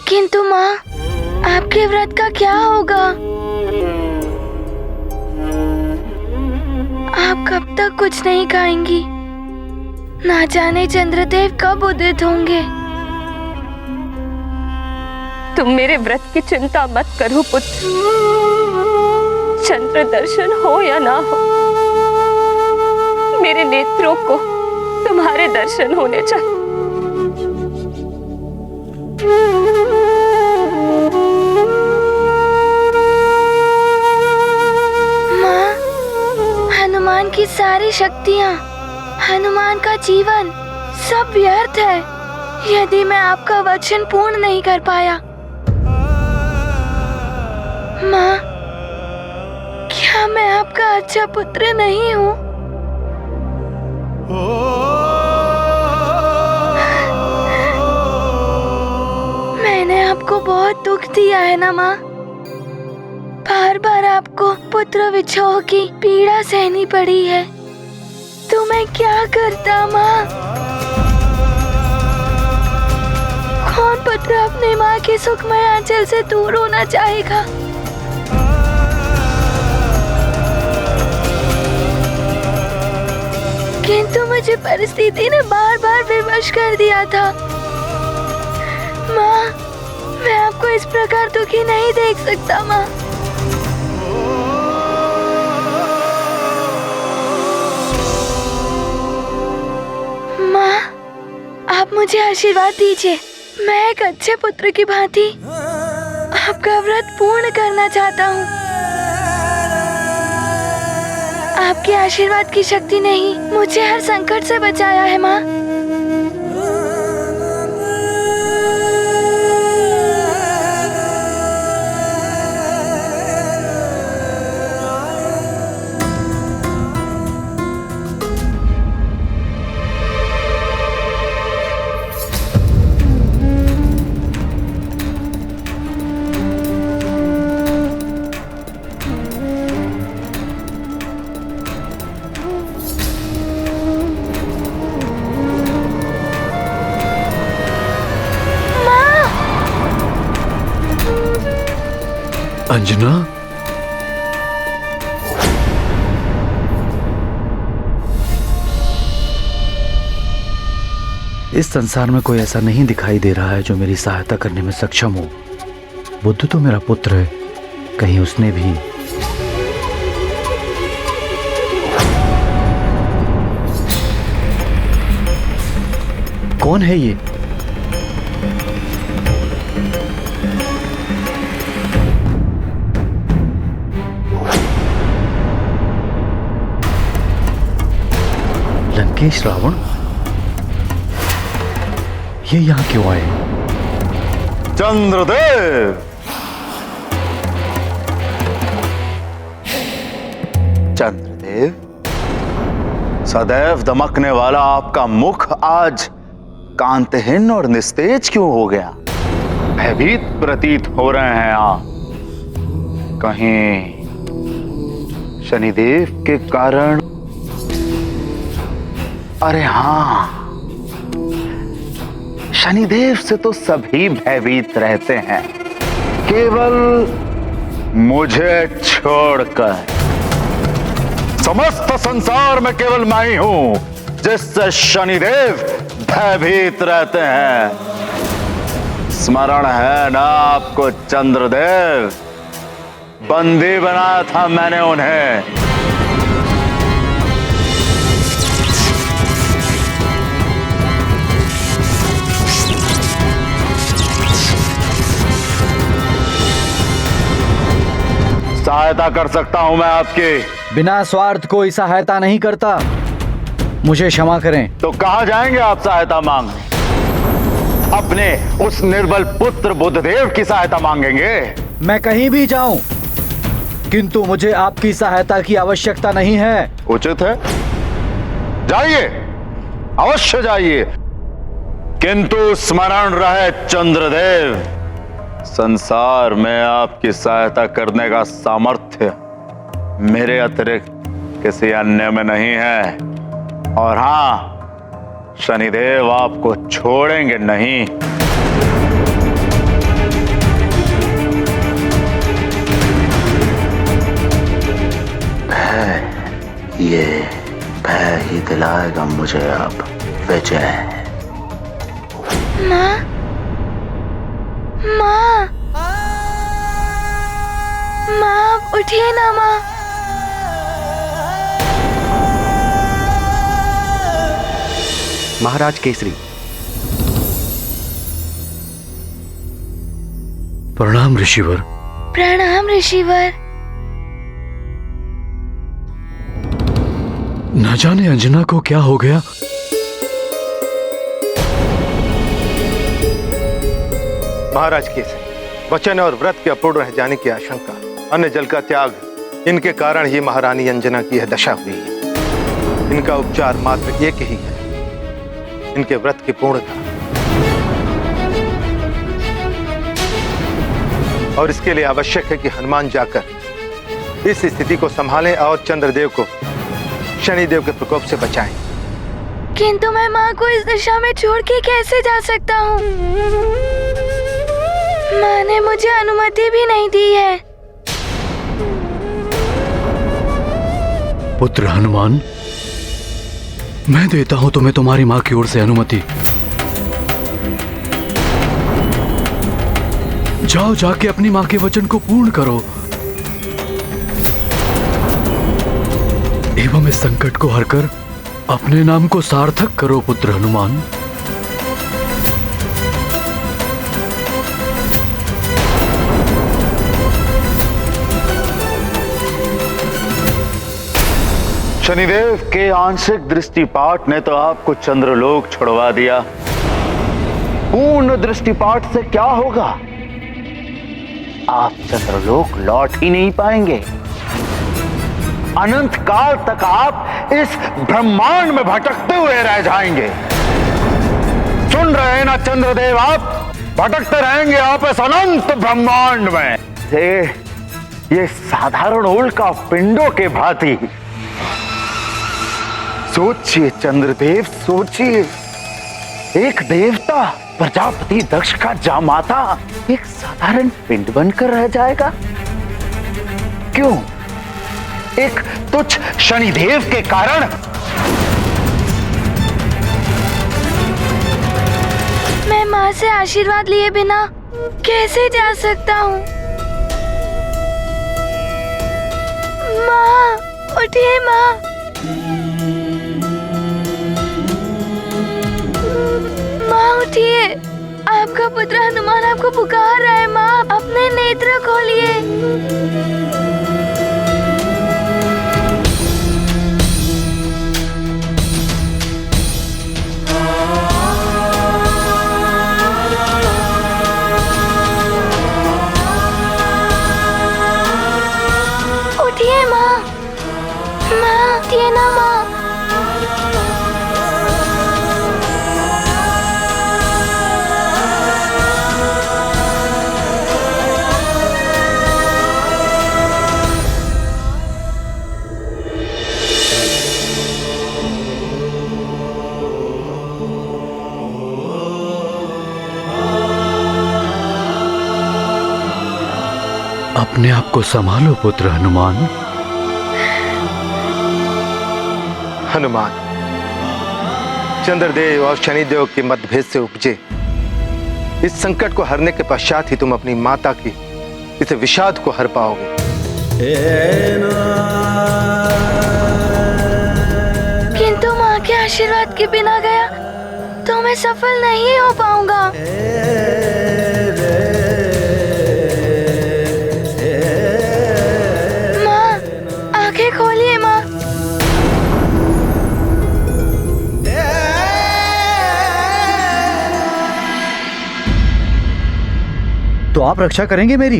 [SPEAKER 4] किंतु माँ, आपके व्रत का क्या होगा? आप कब तक कुछ नहीं खाएंगी? ना जाने चंद्रदेव कब उदित होंगे।
[SPEAKER 2] तुम मेरे व्रत की चिंता मत करो पुत्र। चंद्र दर्शन हो या ना हो, मेरे नेत्रों को तुम्हारे दर्शन होने चाहिए।
[SPEAKER 4] माँ, हनुमान की सारी शक्तियाँ, हनुमान का जीवन सब व्यर्थ है यदि मैं आपका वचन पूर्ण नहीं कर पाया। माँ, क्या मैं आपका अच्छा पुत्र नहीं हूँ? मैंने आपको बहुत दुख दिया है ना माँ? बार बार आपको पुत्र विछोह की पीड़ा सहनी पड़ी है, तो मैं क्या करता माँ? कौन पुत्र अपने माँ के सुखमय आंचल से दूर होना चाहेगा? किंतु मुझे परिस्थिति ने बार बार विवश कर दिया था। माँ, मैं आपको इस प्रकार दुखी नहीं देख सकता माँ। माँ, आप मुझे आशीर्वाद दीजिए। मैं एक अच्छे पुत्र की भांति आपका व्रत पूर्ण करना चाहता हूँ। आपके आशीर्वाद की शक्ति ने ही मुझे हर संकट से बचाया है माँ।
[SPEAKER 9] अंजना, इस संसार में कोई ऐसा नहीं दिखाई दे रहा है जो मेरी सहायता करने में सक्षम हो। बुद्ध तो मेरा पुत्र है, कहीं उसने भी कौन है ये? लंकेश रावण, ये यहां क्यों आए?
[SPEAKER 5] चंद्रदेव, चंद्रदेव, सदैव दमकने वाला आपका मुख आज कांतहीन और निस्तेज क्यों हो गया? भयभीत प्रतीत हो रहे हैं आप। कहीं शनिदेव के कारण? अरे हाँ, शनिदेव से तो सभी भयभीत रहते हैं, केवल मुझे छोड़कर। समस्त संसार में केवल मैं ही हूं जिससे शनिदेव भयभीत रहते हैं। स्मरण है ना आपको चंद्रदेव? बंदी बनाया था मैंने उन्हें।
[SPEAKER 10] सहायता कर सकता हूँ मैं आपकी?
[SPEAKER 9] बिना स्वार्थ कोई सहायता नहीं करता, मुझे क्षमा करें।
[SPEAKER 10] तो कहाँ जाएंगे आप सहायता मांगने? अपने उस निर्बल पुत्र बुद्धदेव की सहायता मांगेंगे?
[SPEAKER 9] मैं कहीं भी जाऊं, किंतु मुझे आपकी सहायता की आवश्यकता नहीं है।
[SPEAKER 10] उचित है, जाइए, अवश्य जाइए, किंतु स्मरण रहे चंद्रदेव, संसार में आपकी सहायता करने का सामर्थ्य मेरे अतिरिक्त किसी अन्य में नहीं है। और हां, शनिदेव आपको छोड़ेंगे नहीं।
[SPEAKER 13] ये भय ही दिलाएगा मुझे अब विजय।
[SPEAKER 4] माँ, माँ, माँ, आप उठिए ना माँ।
[SPEAKER 18] महाराज केसरी।
[SPEAKER 9] प्रणाम ऋषिवर।
[SPEAKER 4] प्रणाम ऋषिवर।
[SPEAKER 9] न जाने अंजना को क्या हो गया।
[SPEAKER 19] महाराज केसरी, वचन और व्रत के अपूर्ण रह जाने की आशंका, अन्न जल का त्याग, इनके कारण ही महारानी अंजना की यह दशा हुई है। इनका उपचार मात्र एक ही है, इनके व्रत की पूर्णता। और इसके लिए आवश्यक है कि हनुमान जाकर इस स्थिति को संभालें और चंद्रदेव को शनिदेव के प्रकोप से बचाएं।
[SPEAKER 4] किंतु मैं माँ को इस दशा में छोड़ के कैसे जा सकता हूँ? माँ ने मुझे अनुमति भी नहीं दी है।
[SPEAKER 9] पुत्र हनुमान, मैं देता हूं तुम्हें तुम्हारी मां की ओर से अनुमति। जाओ, जाके अपनी मां के वचन को पूर्ण करो एवं इस संकट को हरकर अपने नाम को सार्थक करो पुत्र हनुमान।
[SPEAKER 10] शनिदेव के आंशिक दृष्टिपात ने तो आपको चंद्रलोक छुड़वा दिया। पूर्ण दृष्टिपात से क्या होगा? आप चंद्रलोक लौट ही नहीं पाएंगे। अनंत काल तक आप इस ब्रह्मांड में भटकते हुए रह जाएंगे। सुन रहे हैं ना चंद्रदेव, आप भटकते रहेंगे आप इस अनंत ब्रह्मांड में। ये साधारण उल्का पिंडों के भांति। सोचिए चंद्रदेव, सोचिए, एक देवता प्रजापति दक्ष का जामाता एक साधारण पिंड बनकर रह जाएगा। क्यों? एक तुच्छ शनिदेव के कारण।
[SPEAKER 4] मैं माँ से आशीर्वाद लिए बिना कैसे जा सकता हूँ? माँ, उठिए माँ। माँ उठिए, आपका पुत्र हनुमान आपको पुकार रहा है। माँ, अपने नेत्र खोलिए। उठिए माँ, माँ उठिए ना माँ।
[SPEAKER 9] अपने आप को संभालो पुत्र हनुमान।
[SPEAKER 19] हनुमान, चंद्रदेव और शनिदेव के मतभेद से उपजे इस संकट को हरने के पश्चात ही तुम अपनी माता की इस विषाद को हर पाओगे।
[SPEAKER 4] किंतु माँ के आशीर्वाद के बिना गया तो मैं सफल नहीं हो पाऊंगा।
[SPEAKER 9] तो आप रक्षा करेंगे मेरी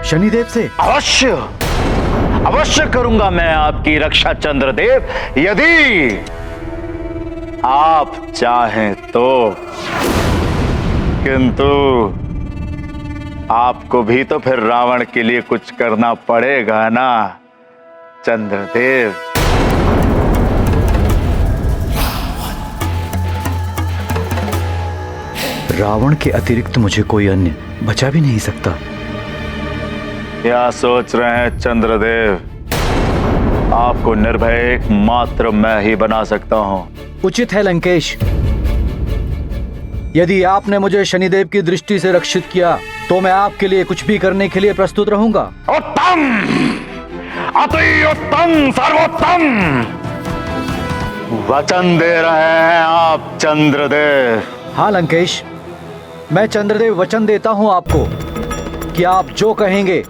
[SPEAKER 9] शनिदेव से?
[SPEAKER 10] अवश्य अवश्य करूंगा मैं आपकी रक्षा चंद्रदेव, यदि आप चाहें तो। किंतु आपको भी तो फिर रावण के लिए कुछ करना पड़ेगा ना चंद्रदेव।
[SPEAKER 9] रावण के अतिरिक्त मुझे कोई अन्य बचा भी नहीं सकता।
[SPEAKER 10] क्या सोच रहे हैं चंद्रदेव? आपको निर्भय एकमात्र मैं ही बना सकता हूं।
[SPEAKER 9] उचित है लंकेश, यदि आपने मुझे शनिदेव की दृष्टि से रक्षित किया तो मैं आपके लिए कुछ भी करने के लिए प्रस्तुत रहूंगा।
[SPEAKER 10] उत्तम, अति उत्तम, सर्वोत्तम वचन दे रहे हैं आप चंद्रदेव।
[SPEAKER 9] हाँ लंकेश, मैं चंद्रदेव वचन देता हूं आपको कि आप जो कहेंगे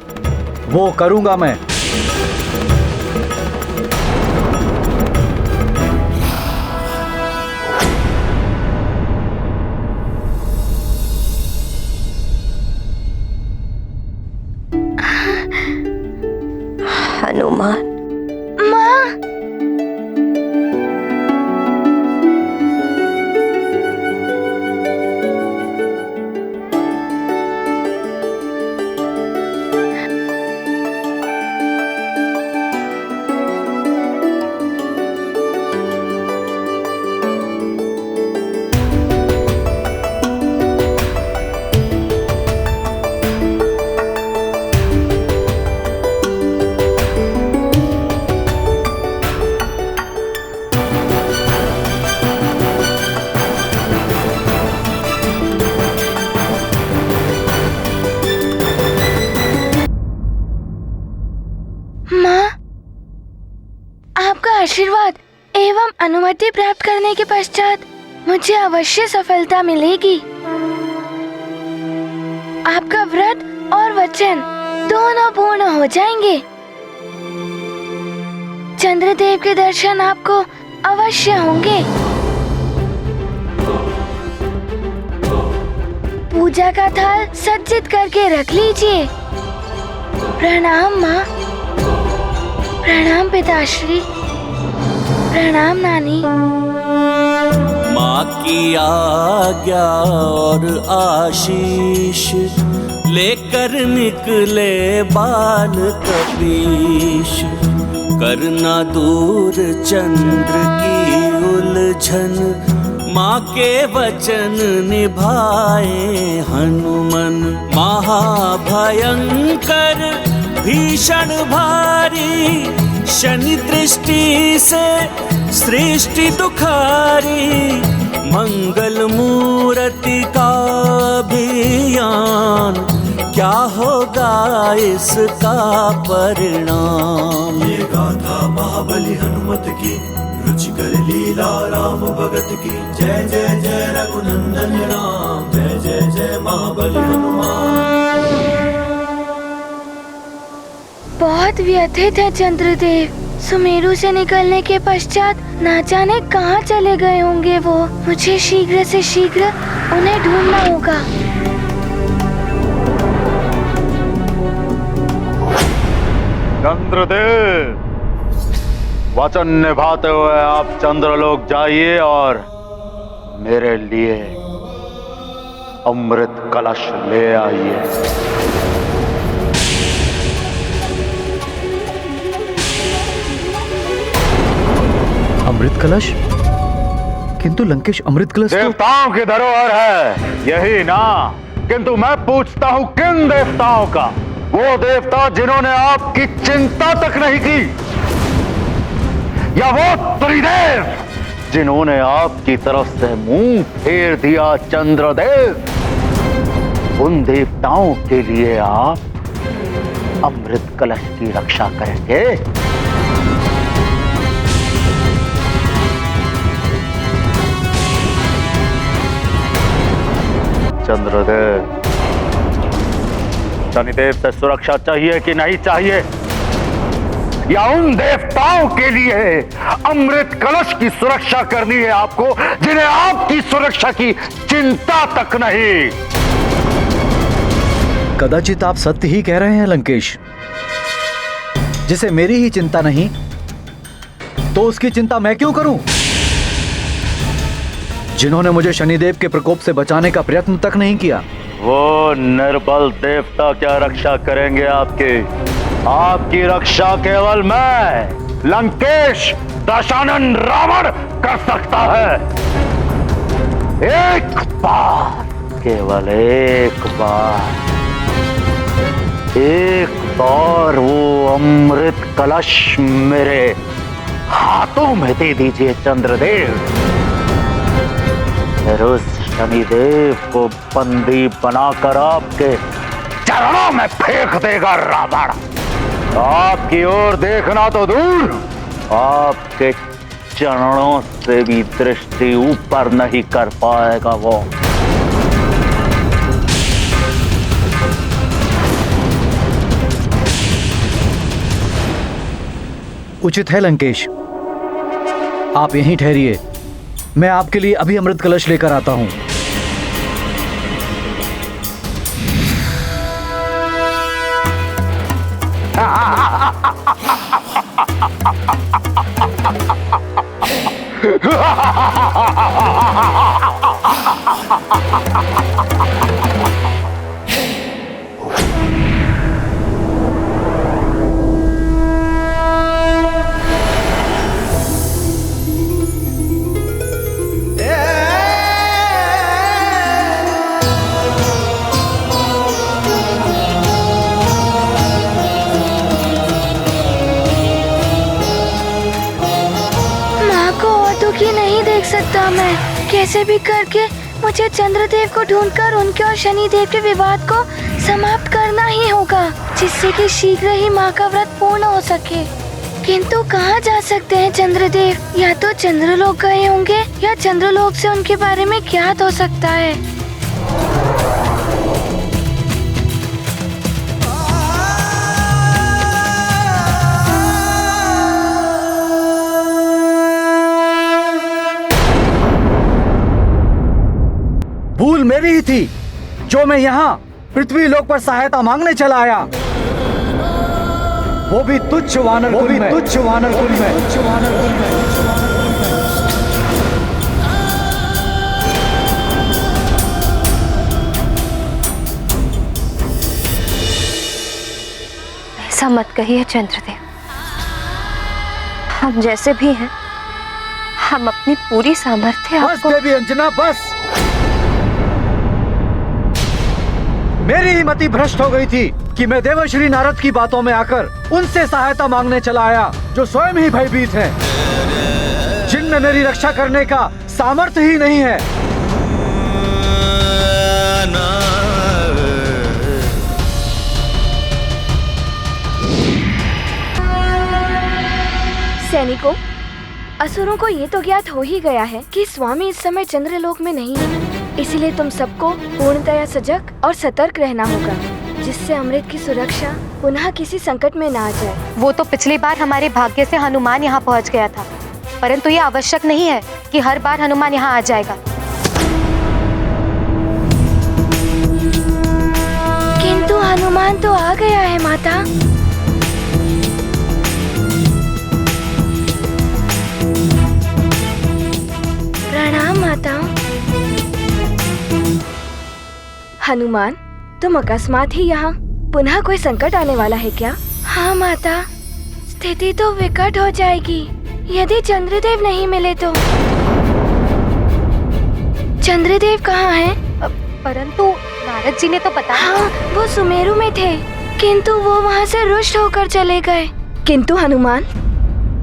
[SPEAKER 9] वो करूंगा मैं।
[SPEAKER 18] हनुमान।
[SPEAKER 4] माँ, आपका आशीर्वाद एवं अनुमति प्राप्त करने के पश्चात मुझे अवश्य सफलता मिलेगी। आपका व्रत और वचन दोनों पूर्ण हो जाएंगे। चंद्रदेव के दर्शन आपको अवश्य होंगे। पूजा का थाल सज्जित करके रख लीजिए। प्रणाम माँ। प्रणाम पिताश्री। प्रणाम नानी।
[SPEAKER 16] माँ की आज्ञा और आशीष लेकर निकले बाल कपीश, करना दूर चंद्र की उलझन, माँ के वचन निभाए हनुमान। महाभयंकर भीषण भारी, शनि दृष्टि से सृष्टि दुखारी, मंगल मूर्ति का अभियान, क्या होगा इसका परिणाम।
[SPEAKER 14] ये गाथा महाबली हनुमत की, रुचिकर लीला राम भगत की। जय जय जय रघुनंदन राम, जय जय जय महाबली हनुमान।
[SPEAKER 4] बहुत व्यथित है चंद्रदेव। सुमेरु से निकलने के पश्चात ना जाने कहाँ चले गए होंगे वो। मुझे शीघ्र से शीघ्र उन्हें ढूंढना होगा।
[SPEAKER 10] चंद्रदेव, वचन निभाते हुए आप चंद्रलोक जाइए और मेरे लिए अमृत कलश ले आइए।
[SPEAKER 9] अमृत कलश? किंतु लंकेश, अमृत कलश
[SPEAKER 10] देवताओं की धरोहर है यही ना, किंतु मैं पूछता हूं किन देवताओं का? वो देवता जिन्होंने आपकी चिंता तक नहीं की, या वो त्रिदेव जिन्होंने आपकी तरफ से मुंह फेर दिया चंद्रदेव? उन देवताओं के लिए आप अमृत कलश की रक्षा करेंगे? चंद्रदेव, शनिदेव से सुरक्षा चाहिए कि नहीं चाहिए, या उन देवताओं के लिए अमृत कलश की सुरक्षा करनी है आपको जिन्हें आपकी सुरक्षा की चिंता तक नहीं?
[SPEAKER 9] कदाचित आप सत्य ही कह रहे हैं लंकेश। जिसे मेरी ही चिंता नहीं तो उसकी चिंता मैं क्यों करूं? जिन्होंने मुझे शनिदेव के प्रकोप से बचाने का प्रयत्न तक नहीं किया।
[SPEAKER 10] वो निर्बल देवता क्या रक्षा करेंगे आपकी? आपकी रक्षा केवल मैं, लंकेश दशानन रावण कर सकता है। एक बार, केवल एक बार वो अमृत कलश मेरे हाथों में दे दीजिए चंद्रदेव। फिर उस शनिदेव को बंदी बनाकर आपके चरणों में फेंक देगा रावण। आपकी ओर देखना तो दूर, आपके चरणों से भी दृष्टि ऊपर नहीं कर पाएगा वो।
[SPEAKER 9] उचित है लंकेश, आप यहीं ठहरिए। मैं आपके लिए अभी अमृत कलश लेकर आता हूं।
[SPEAKER 4] सकता मैं कैसे भी करके मुझे चंद्रदेव को ढूंढकर उनके और शनिदेव के विवाद को समाप्त करना ही होगा, जिससे कि शीघ्र ही माँ का व्रत पूर्ण हो सके। किंतु कहाँ जा सकते हैं चंद्रदेव? या तो चंद्रलोक गए होंगे या चंद्रलोक से उनके बारे में ज्ञात हो सकता है।
[SPEAKER 9] भूल मेरी ही थी जो मैं यहाँ पृथ्वी लोक पर सहायता मांगने चला आया, वो भी तुच्छ वानर कुल में।
[SPEAKER 1] ऐसा मत कहिए चंद्रदेव, हम जैसे भी हैं, हम अपनी पूरी सामर्थ्य
[SPEAKER 9] बस देवी अंजना, बस। मेरी ही मति भ्रष्ट हो गई थी कि मैं देवर्षि नारद की बातों में आकर उनसे सहायता मांगने चला आया जो स्वयं ही भयभीत हैं, जिनमें मेरी रक्षा करने का सामर्थ्य ही नहीं है।
[SPEAKER 4] सैनिकों, असुरों को ये तो ज्ञात हो ही गया है कि स्वामी इस समय चंद्रलोक में नहीं है, इसीलिए तुम सबको पूर्णतया सजग और सतर्क रहना होगा, जिससे अमृत की सुरक्षा पुनः किसी संकट में ना आ जाए।
[SPEAKER 1] वो तो पिछली बार हमारे भाग्य से हनुमान यहाँ पहुँच गया था, परंतु ये आवश्यक नहीं है कि हर बार हनुमान यहाँ आ जाएगा।
[SPEAKER 4] किंतु हनुमान तो आ गया है माता। प्रणाम माता। हनुमान, तुम अकस्मात ही यहाँ, पुनः कोई संकट आने वाला है क्या? हाँ माता, स्थिति तो विकट हो जाएगी यदि चंद्रदेव नहीं मिले तो। चंद्रदेव कहाँ हैं?
[SPEAKER 1] परंतु नारद जी ने तो बताया।
[SPEAKER 4] हाँ, वो सुमेरु में थे, किंतु वो वहाँ से रुष्ट होकर चले गए। किंतु हनुमान,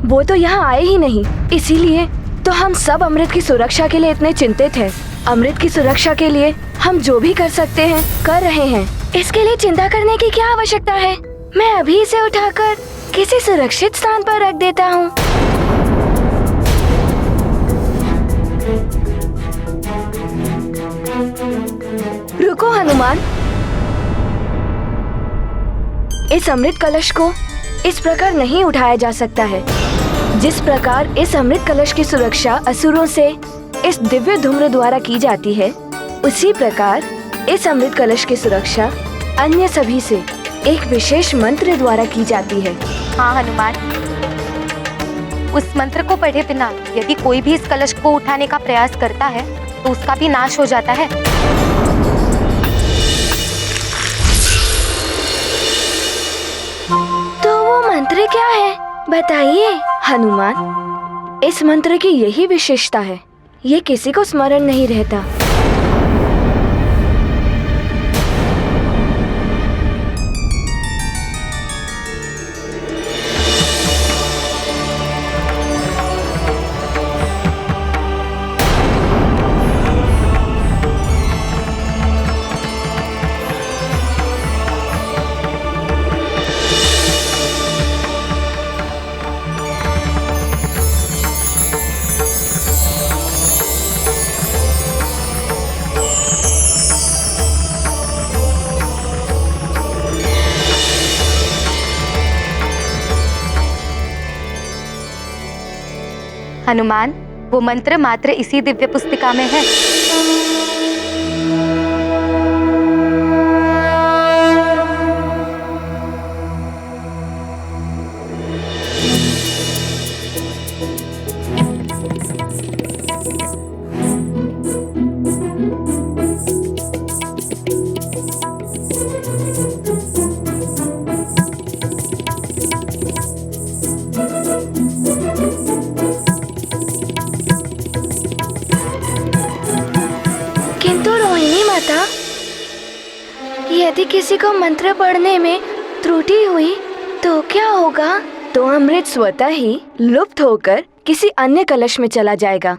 [SPEAKER 4] वो तो यहाँ आए ही नहीं, इसीलिए तो हम सब अमृत की सुरक्षा के लिए इतने चिंतित हैं। अमृत की सुरक्षा के लिए हम जो भी कर सकते हैं कर रहे हैं। इसके लिए चिंता करने की क्या आवश्यकता है? मैं अभी इसे उठाकर किसी सुरक्षित स्थान पर रख देता हूँ। रुको हनुमान, इस अमृत कलश को इस प्रकार नहीं उठाया जा सकता है। जिस प्रकार इस अमृत कलश की सुरक्षा असुरों से इस दिव्य धूम्र द्वारा की जाती है, उसी प्रकार इस अमृत कलश की सुरक्षा अन्य सभी से एक विशेष मंत्र द्वारा की जाती है।
[SPEAKER 1] हाँ हनुमान, उस मंत्र को पढ़े बिना यदि कोई भी इस कलश को उठाने का प्रयास करता है तो उसका भी नाश हो जाता है।
[SPEAKER 4] तो वो मंत्र क्या है, बताइए हनुमान। इस मंत्र की यही विशेषता है, ये किसी को स्मरण नहीं रहता।
[SPEAKER 1] हनुमान, वो मंत्र मात्र इसी दिव्य पुस्तिका में है। यदि किसी को मंत्र पढ़ने में त्रुटि हुई तो क्या होगा? तो अमृत स्वतः ही लुप्त होकर किसी अन्य कलश में चला जाएगा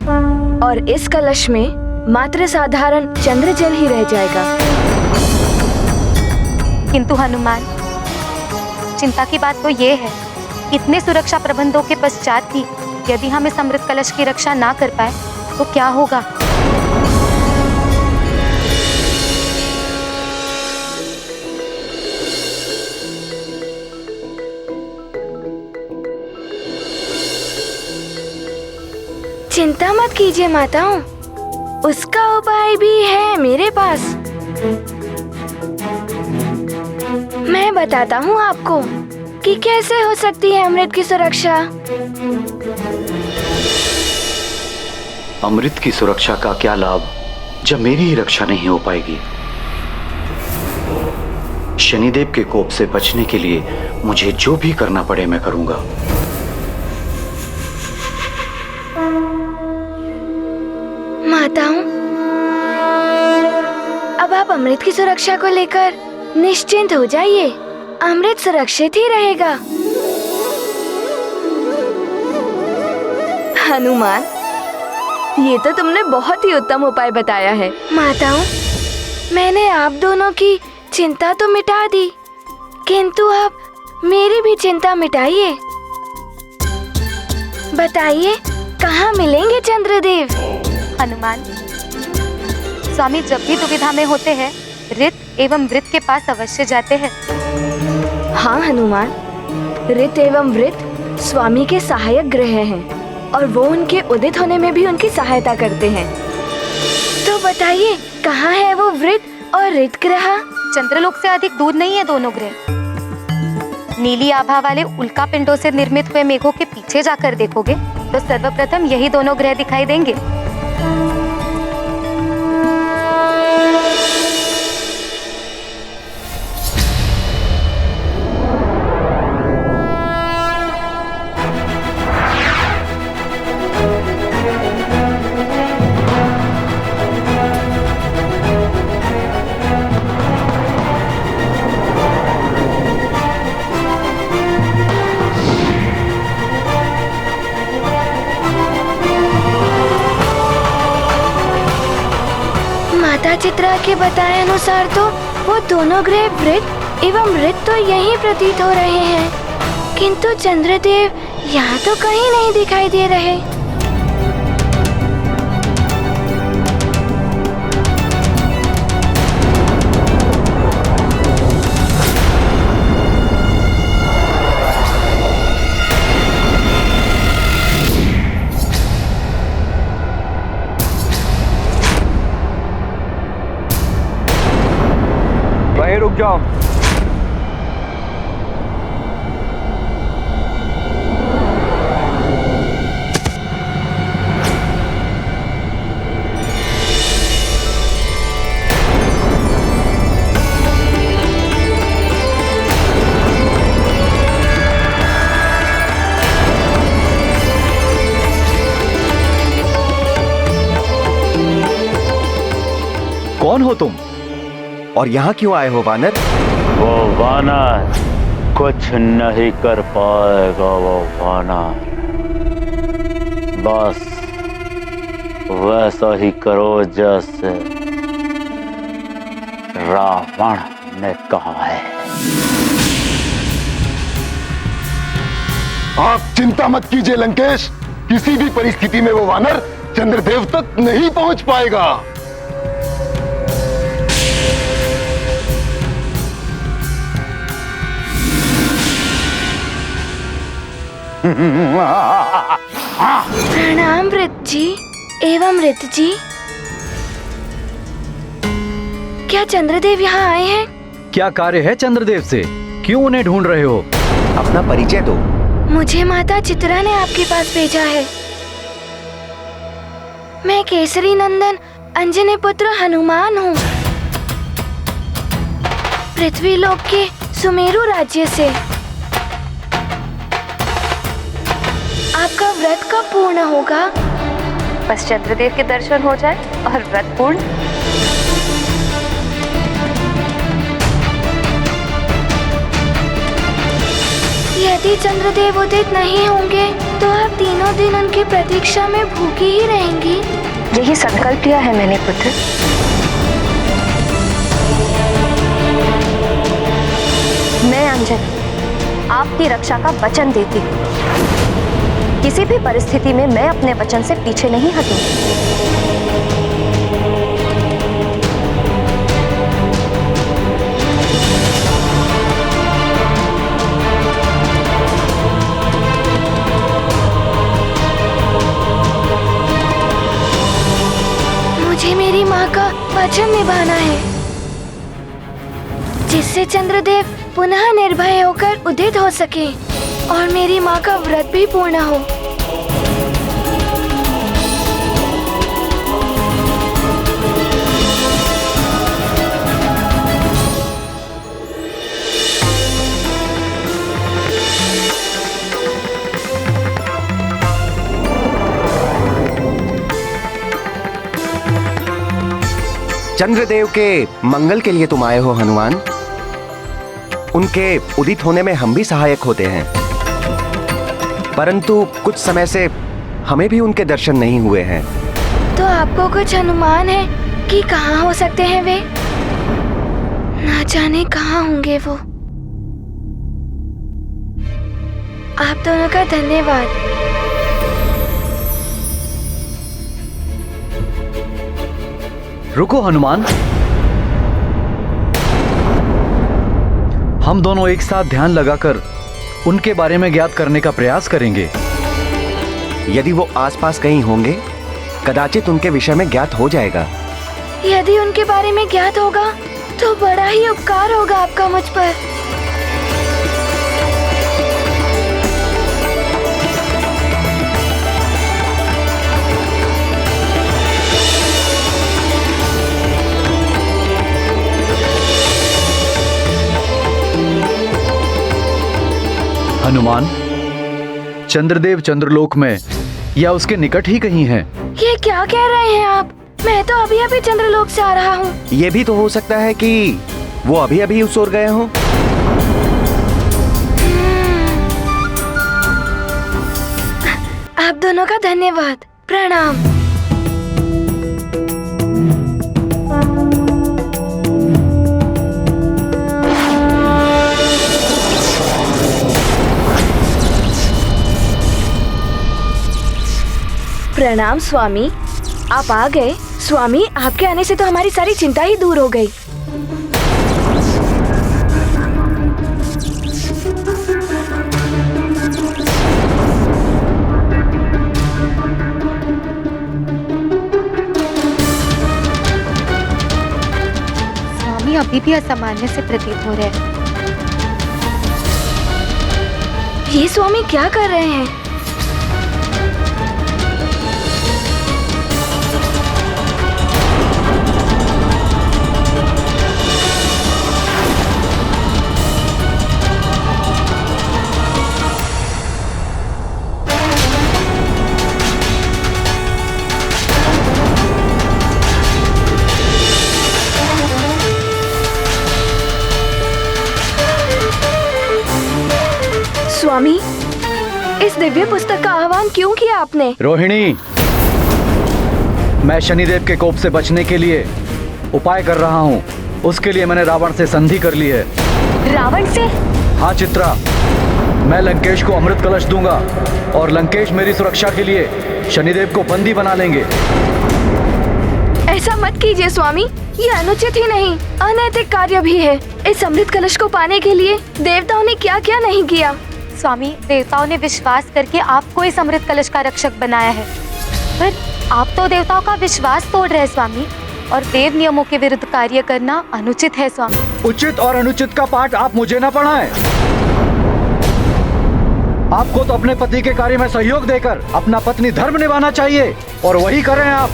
[SPEAKER 1] और इस कलश में मात्र साधारण चंद्र जल ही रह जाएगा। किंतु हनुमान, चिंता की बात तो ये है, इतने सुरक्षा प्रबंधों के पश्चात भी यदि हम इस अमृत कलश की रक्षा ना कर पाए तो क्या होगा?
[SPEAKER 4] चिंता मत कीजिए माताओं, उसका उपाय भी है मेरे पास। मैं बताता हूँ आपको कि कैसे हो सकती है अमृत की सुरक्षा।
[SPEAKER 9] अमृत की सुरक्षा का क्या लाभ जब मेरी ही रक्षा नहीं हो पाएगी? शनिदेव के कोप से बचने के लिए मुझे जो भी करना पड़े मैं करूंगा।
[SPEAKER 4] माताओं, अब आप अमृत की सुरक्षा को लेकर निश्चिंत हो जाइए, अमृत सुरक्षित ही रहेगा। हनुमान, ये तो तुमने बहुत ही उत्तम उपाय बताया है। माताओं, मैंने आप दोनों की चिंता तो मिटा दी, किंतु आप मेरी भी चिंता मिटाइए। बताइए, कहाँ मिलेंगे चंद्रदेव?
[SPEAKER 1] हनुमान, स्वामी जब भी दुविधा में होते हैं ऋत एवं वृत के पास अवश्य जाते हैं।
[SPEAKER 4] हाँ हनुमान, ऋत एवं वृत स्वामी के सहायक ग्रह हैं और वो उनके उदित होने में भी उनकी सहायता करते हैं। तो बताइए, कहाँ है वो वृत और ऋत ग्रह?
[SPEAKER 1] चंद्रलोक से अधिक दूर नहीं है दोनों ग्रह। नीली आभा वाले उल्का पिंडों से निर्मित हुए मेघों के पीछे जाकर देखोगे तो सर्वप्रथम यही दोनों ग्रह दिखाई देंगे।
[SPEAKER 4] माता चित्रा के बताए अनुसार तो वो दोनों ग्रह वृत एवं ऋत तो यहीं प्रतीत हो रहे हैं, किंतु चंद्रदेव यहाँ तो कहीं नहीं दिखाई दे रहे।
[SPEAKER 6] वहीं रुक जाओ।
[SPEAKER 9] कौन हो तुम और यहाँ क्यों आए हो वानर?
[SPEAKER 18] वो वानर कुछ नहीं कर पाएगा। वो वानर बस वैसा ही करो जैसे रावण ने कहा है।
[SPEAKER 10] आप चिंता मत कीजिए लंकेश, किसी भी परिस्थिति में वो वानर चंद्रदेव तक नहीं पहुंच पाएगा।
[SPEAKER 4] प्रणाम वृत जी एवं वृत जी। क्या चंद्रदेव यहाँ आए हैं?
[SPEAKER 9] क्या कार्य है चंद्रदेव से? क्यों उन्हें ढूंढ रहे हो?
[SPEAKER 20] अपना परिचय दो।
[SPEAKER 4] मुझे माता चित्रा ने आपके पास भेजा है। मैं केसरी नंदन अंजनी पुत्र हनुमान हूँ, पृथ्वी लोक के सुमेरु राज्य से। आपका व्रत कब पूर्ण होगा?
[SPEAKER 1] बस चंद्रदेव के दर्शन हो जाए और व्रत पूर्ण।
[SPEAKER 4] यदि चंद्रदेव उदित नहीं होंगे तो आप तीनों दिन उनकी प्रतीक्षा में भूखी ही रहेंगी।
[SPEAKER 1] यही संकल्प लिया है मैंने पुत्र। मैं अंजनी आपकी रक्षा का वचन देती हूँ। किसी भी परिस्थिति में मैं अपने वचन से पीछे नहीं हटूंगी।
[SPEAKER 4] मुझे मेरी माँ का वचन निभाना है, जिससे चंद्रदेव पुनः निर्भय होकर उदित हो सके और मेरी माँ का व्रत भी पूर्ण हो।
[SPEAKER 20] चंद्रदेव के मंगल के लिए तुम आए हो हनुमान। उनके उदित होने में हम भी सहायक होते हैं, परंतु कुछ समय से हमें भी उनके दर्शन नहीं हुए हैं।
[SPEAKER 4] तो आपको कुछ अनुमान है कि कहाँ हो सकते हैं वे? ना जाने कहाँ होंगे वो। आप दोनों का धन्यवाद।
[SPEAKER 9] रुको हनुमान, हम दोनों एक साथ ध्यान लगाकर उनके बारे में ज्ञात करने का प्रयास करेंगे।
[SPEAKER 20] यदि वो आसपास कहीं होंगे, कदाचित उनके विषय में ज्ञात हो जाएगा।
[SPEAKER 4] यदि उनके बारे में ज्ञात होगा तो बड़ा ही उपकार होगा आपका मुझ पर।
[SPEAKER 9] हनुमान, चंद्रदेव चंद्रलोक में या उसके निकट ही कहीं हैं।
[SPEAKER 4] ये क्या कह रहे हैं आप? मैं तो अभी अभी चंद्रलोक से आ रहा हूँ।
[SPEAKER 20] ये भी तो हो सकता है कि वो अभी अभी उस ओर गए हों।
[SPEAKER 4] आप दोनों का धन्यवाद। प्रणाम। प्रणाम स्वामी, आप आ गए। स्वामी, आपके आने से तो हमारी सारी चिंता ही दूर हो गई।
[SPEAKER 2] स्वामी,
[SPEAKER 1] स्वामी अभी भी असामान्य से प्रतीत हो रहे हैं।
[SPEAKER 4] ये स्वामी क्या कर रहे हैं? स्वामी, इस दिव्य पुस्तक का आह्वान क्यों किया आपने?
[SPEAKER 9] रोहिणी, मैं शनिदेव के कोप से बचने के लिए उपाय कर रहा हूँ। उसके लिए मैंने रावण से संधि कर ली है।
[SPEAKER 1] रावण से?
[SPEAKER 9] हाँ चित्रा, मैं लंकेश को अमृत कलश दूंगा और लंकेश मेरी सुरक्षा के लिए शनिदेव को बंदी बना लेंगे।
[SPEAKER 4] ऐसा मत कीजिए स्वामी, ये अनुचित ही नहीं, अनैतिक कार्य भी है। इस अमृत कलश को पाने के लिए देवताओं ने क्या क्या नहीं किया।
[SPEAKER 1] स्वामी, देवताओं ने विश्वास करके आपको इस अमृत कलश का रक्षक बनाया है, पर आप तो देवताओं का विश्वास तोड़ रहे हैं स्वामी, और देव नियमों के विरुद्ध कार्य करना अनुचित है स्वामी।
[SPEAKER 9] उचित और अनुचित का पाठ आप मुझे न पढ़ाएं। आपको तो अपने पति के कार्य में सहयोग देकर अपना पत्नी धर्म निभाना चाहिए, और वही कर रहे हैं आप।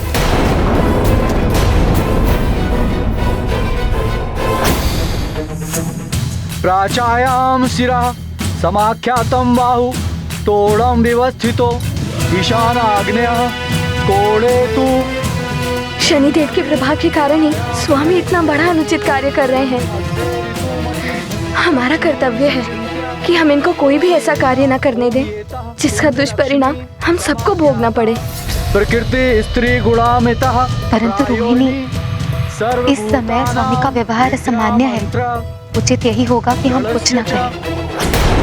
[SPEAKER 9] प्राचायाम शिरा समाख्यातम बाहु तोड़म व्यवस्थितो ईशान आग्नेय कोड़े तू।
[SPEAKER 4] शनिदेव के प्रभाव के कारण ही स्वामी इतना बड़ा अनुचित कार्य कर रहे हैं। हमारा कर्तव्य है कि हम इनको कोई भी ऐसा कार्य न करने दें जिसका दुष्परिणाम हम सबको भोगना पड़े।
[SPEAKER 9] प्रकृति स्त्री गुणामितः।
[SPEAKER 1] परंतु रोहिणी, इस समय स्वामी का व्यवहार असामान्य है। उचित यही होगा कि हम कुछ न करें।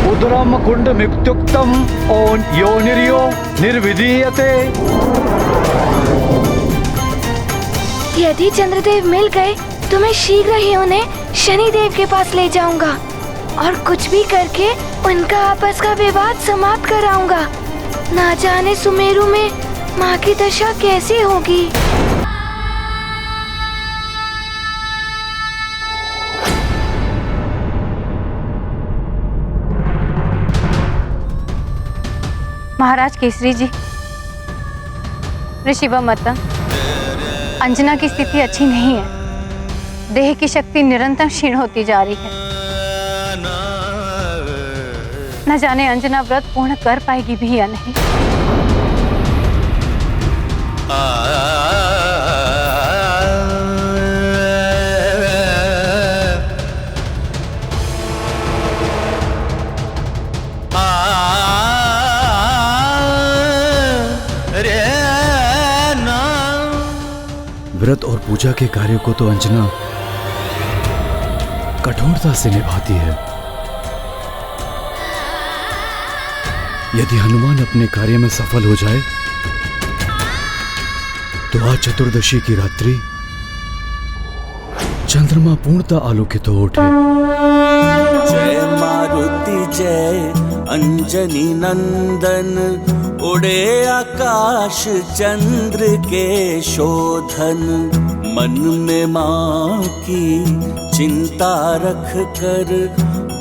[SPEAKER 9] उदरम कुंड मिक्त्युक्तम ओन योनिर्यो निर्विधीयते।
[SPEAKER 4] यदि चंद्रदेव मिल गए तो मैं शीघ्र ही उन्हें शनिदेव के पास ले जाऊंगा और कुछ भी करके उनका आपस का विवाद समाप्त कराऊंगा। ना जाने सुमेरु में माँ की दशा कैसी होगी।
[SPEAKER 2] महाराज केसरी जी, ऋषि व माता, अंजना की स्थिति अच्छी नहीं है। देह की शक्ति निरंतर क्षीण होती जा रही है। न जाने अंजना व्रत पूर्ण कर पाएगी भी या नहीं।
[SPEAKER 9] व्रत और पूजा के कार्यों को तो अंजना कठोरता से निभाती है। यदि हनुमान अपने कार्य में सफल हो जाए तो आज चतुर्दशी की रात्रि चंद्रमा पूर्णतः आलोकित हो उठे।
[SPEAKER 16] जय मारुति जय अंजनी नंदन, उड़े आकाश चंद्र के शोधन। मन में माँ की चिंता रख कर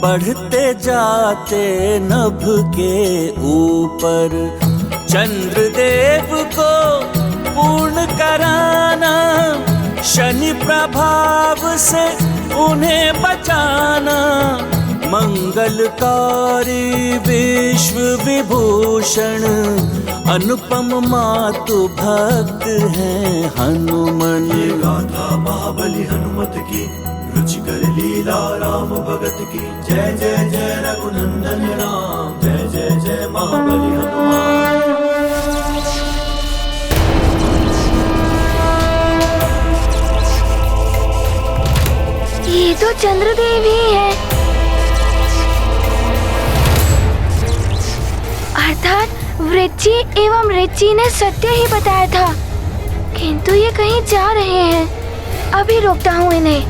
[SPEAKER 16] बढ़ते जाते नभ के ऊपर। चंद्रदेव को पूर्ण कराना, शनि प्रभाव से उन्हें बचाना। मंगलकारी विश्व विभूषण, अनुपम मातु भक्त हैं हनुमान।
[SPEAKER 14] गाथा महाबली हनुमत की, रुचिकर लीला राम भगत की। जय जय जय रघुनंदन राम, जय जय जय महाबली हनुमान।
[SPEAKER 4] ये तो चंद्रदेव ही है। अर्थात वृच्ची एवं ऋचि ने सत्य ही बताया था, किंतु ये कहीं जा रहे हैं। अभी रोकता हूँ इन्हें।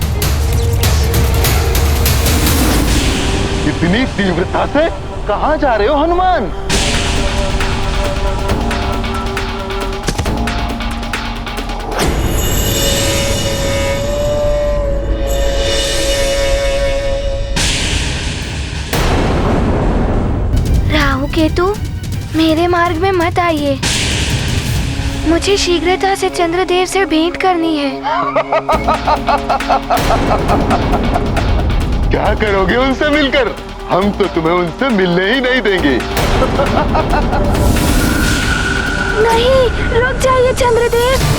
[SPEAKER 10] इतनी तीव्रता से कहाँ जा रहे हो हनुमान?
[SPEAKER 4] मेरे मार्ग में मत आइए। मुझे शीघ्रता से चंद्रदेव से भेंट करनी है।
[SPEAKER 10] क्या करोगे उनसे मिलकर? हम तो तुम्हें उनसे मिलने ही नहीं देंगे।
[SPEAKER 4] नहीं, रुक जाइए चंद्रदेव।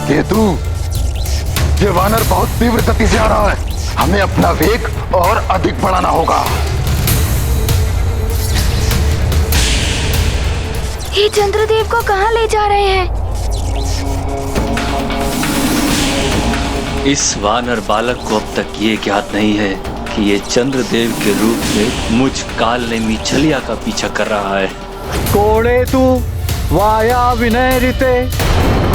[SPEAKER 10] केतु, ये वानर बहुत तीव्र गति से आ रहा है। हमें अपना वेग और अधिक बढ़ाना होगा।
[SPEAKER 4] ये चंद्रदेव को कहाँ ले जा रहे हैं?
[SPEAKER 21] इस वानर बालक को अब तक ये ज्ञात नहीं है कि ये चंद्रदेव के रूप में मुझ काल नेमी छलिया का पीछा कर रहा है।
[SPEAKER 9] कोड़े तू वाया विनय ऋते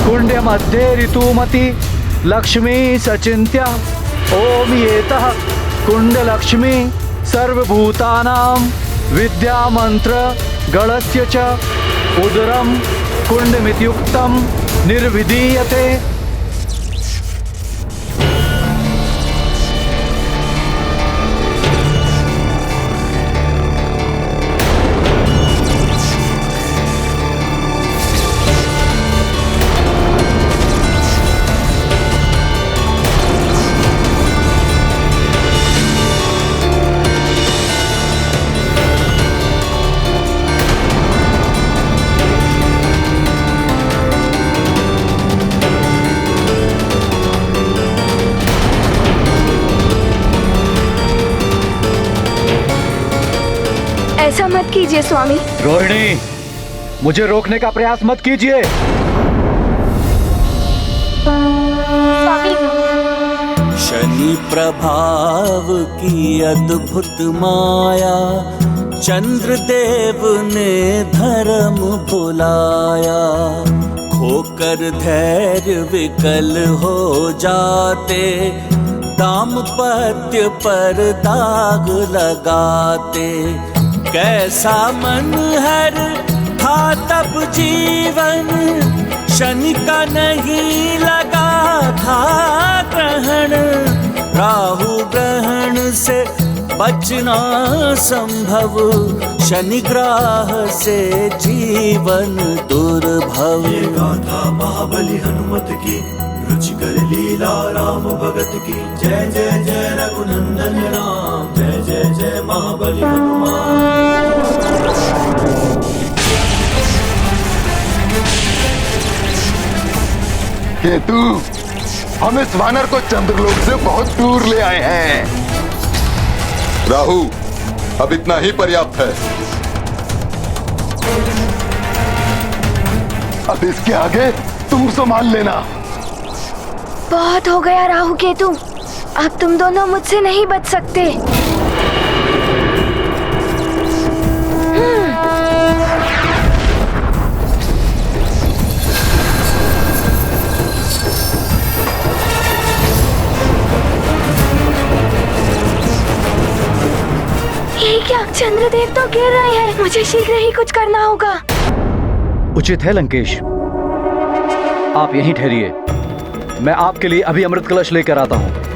[SPEAKER 9] कुंड मध्ये ऋतुमति लक्ष्मी सचिंत्या ओम येतः कुंड लक्ष्मी सर्वभूतानां विद्या मंत्र गणस्य च उदरम कुंडमित्युक्तम निर्विधीयते।
[SPEAKER 4] ऐसा मत कीजिए स्वामी।
[SPEAKER 9] रोहिणी, मुझे रोकने का प्रयास मत कीजिए।
[SPEAKER 4] स्वामी,
[SPEAKER 16] शनि प्रभाव की अद्भुत माया चंद्रदेव ने धर्म भुलाया। खोकर धैर्य विकल हो जाते, दाम्पत्य पर दाग लगाते। कैसा मनहर था तब जीवन, शनि का नहीं लगा था ग्रहण। राहु ग्रहण से बचना संभव, शनि ग्राह से जीवन दुर्भव।
[SPEAKER 14] ये गाथा महाबली हनुमत की, रुचिकर लीला राम भगत की। जय जय जय रघुनंदन राम, जय जय जय महाबली हनुमान।
[SPEAKER 10] केतु, हम इस वानर को चंद्रलोक से बहुत दूर ले आए हैं।
[SPEAKER 17] राहु, अब इतना ही पर्याप्त है।
[SPEAKER 10] अब इसके आगे तुम संभाल लेना।
[SPEAKER 4] बहुत हो गया राहु केतु, अब तुम दोनों मुझसे नहीं बच सकते। ये क्या, चंद्रदेव तो गिर रहे हैं। मुझे शीघ्र ही कुछ करना होगा।
[SPEAKER 9] उचित है लंकेश, आप यहीं ठहरिए। मैं आपके लिए अभी अमृत कलश लेकर आता हूँ।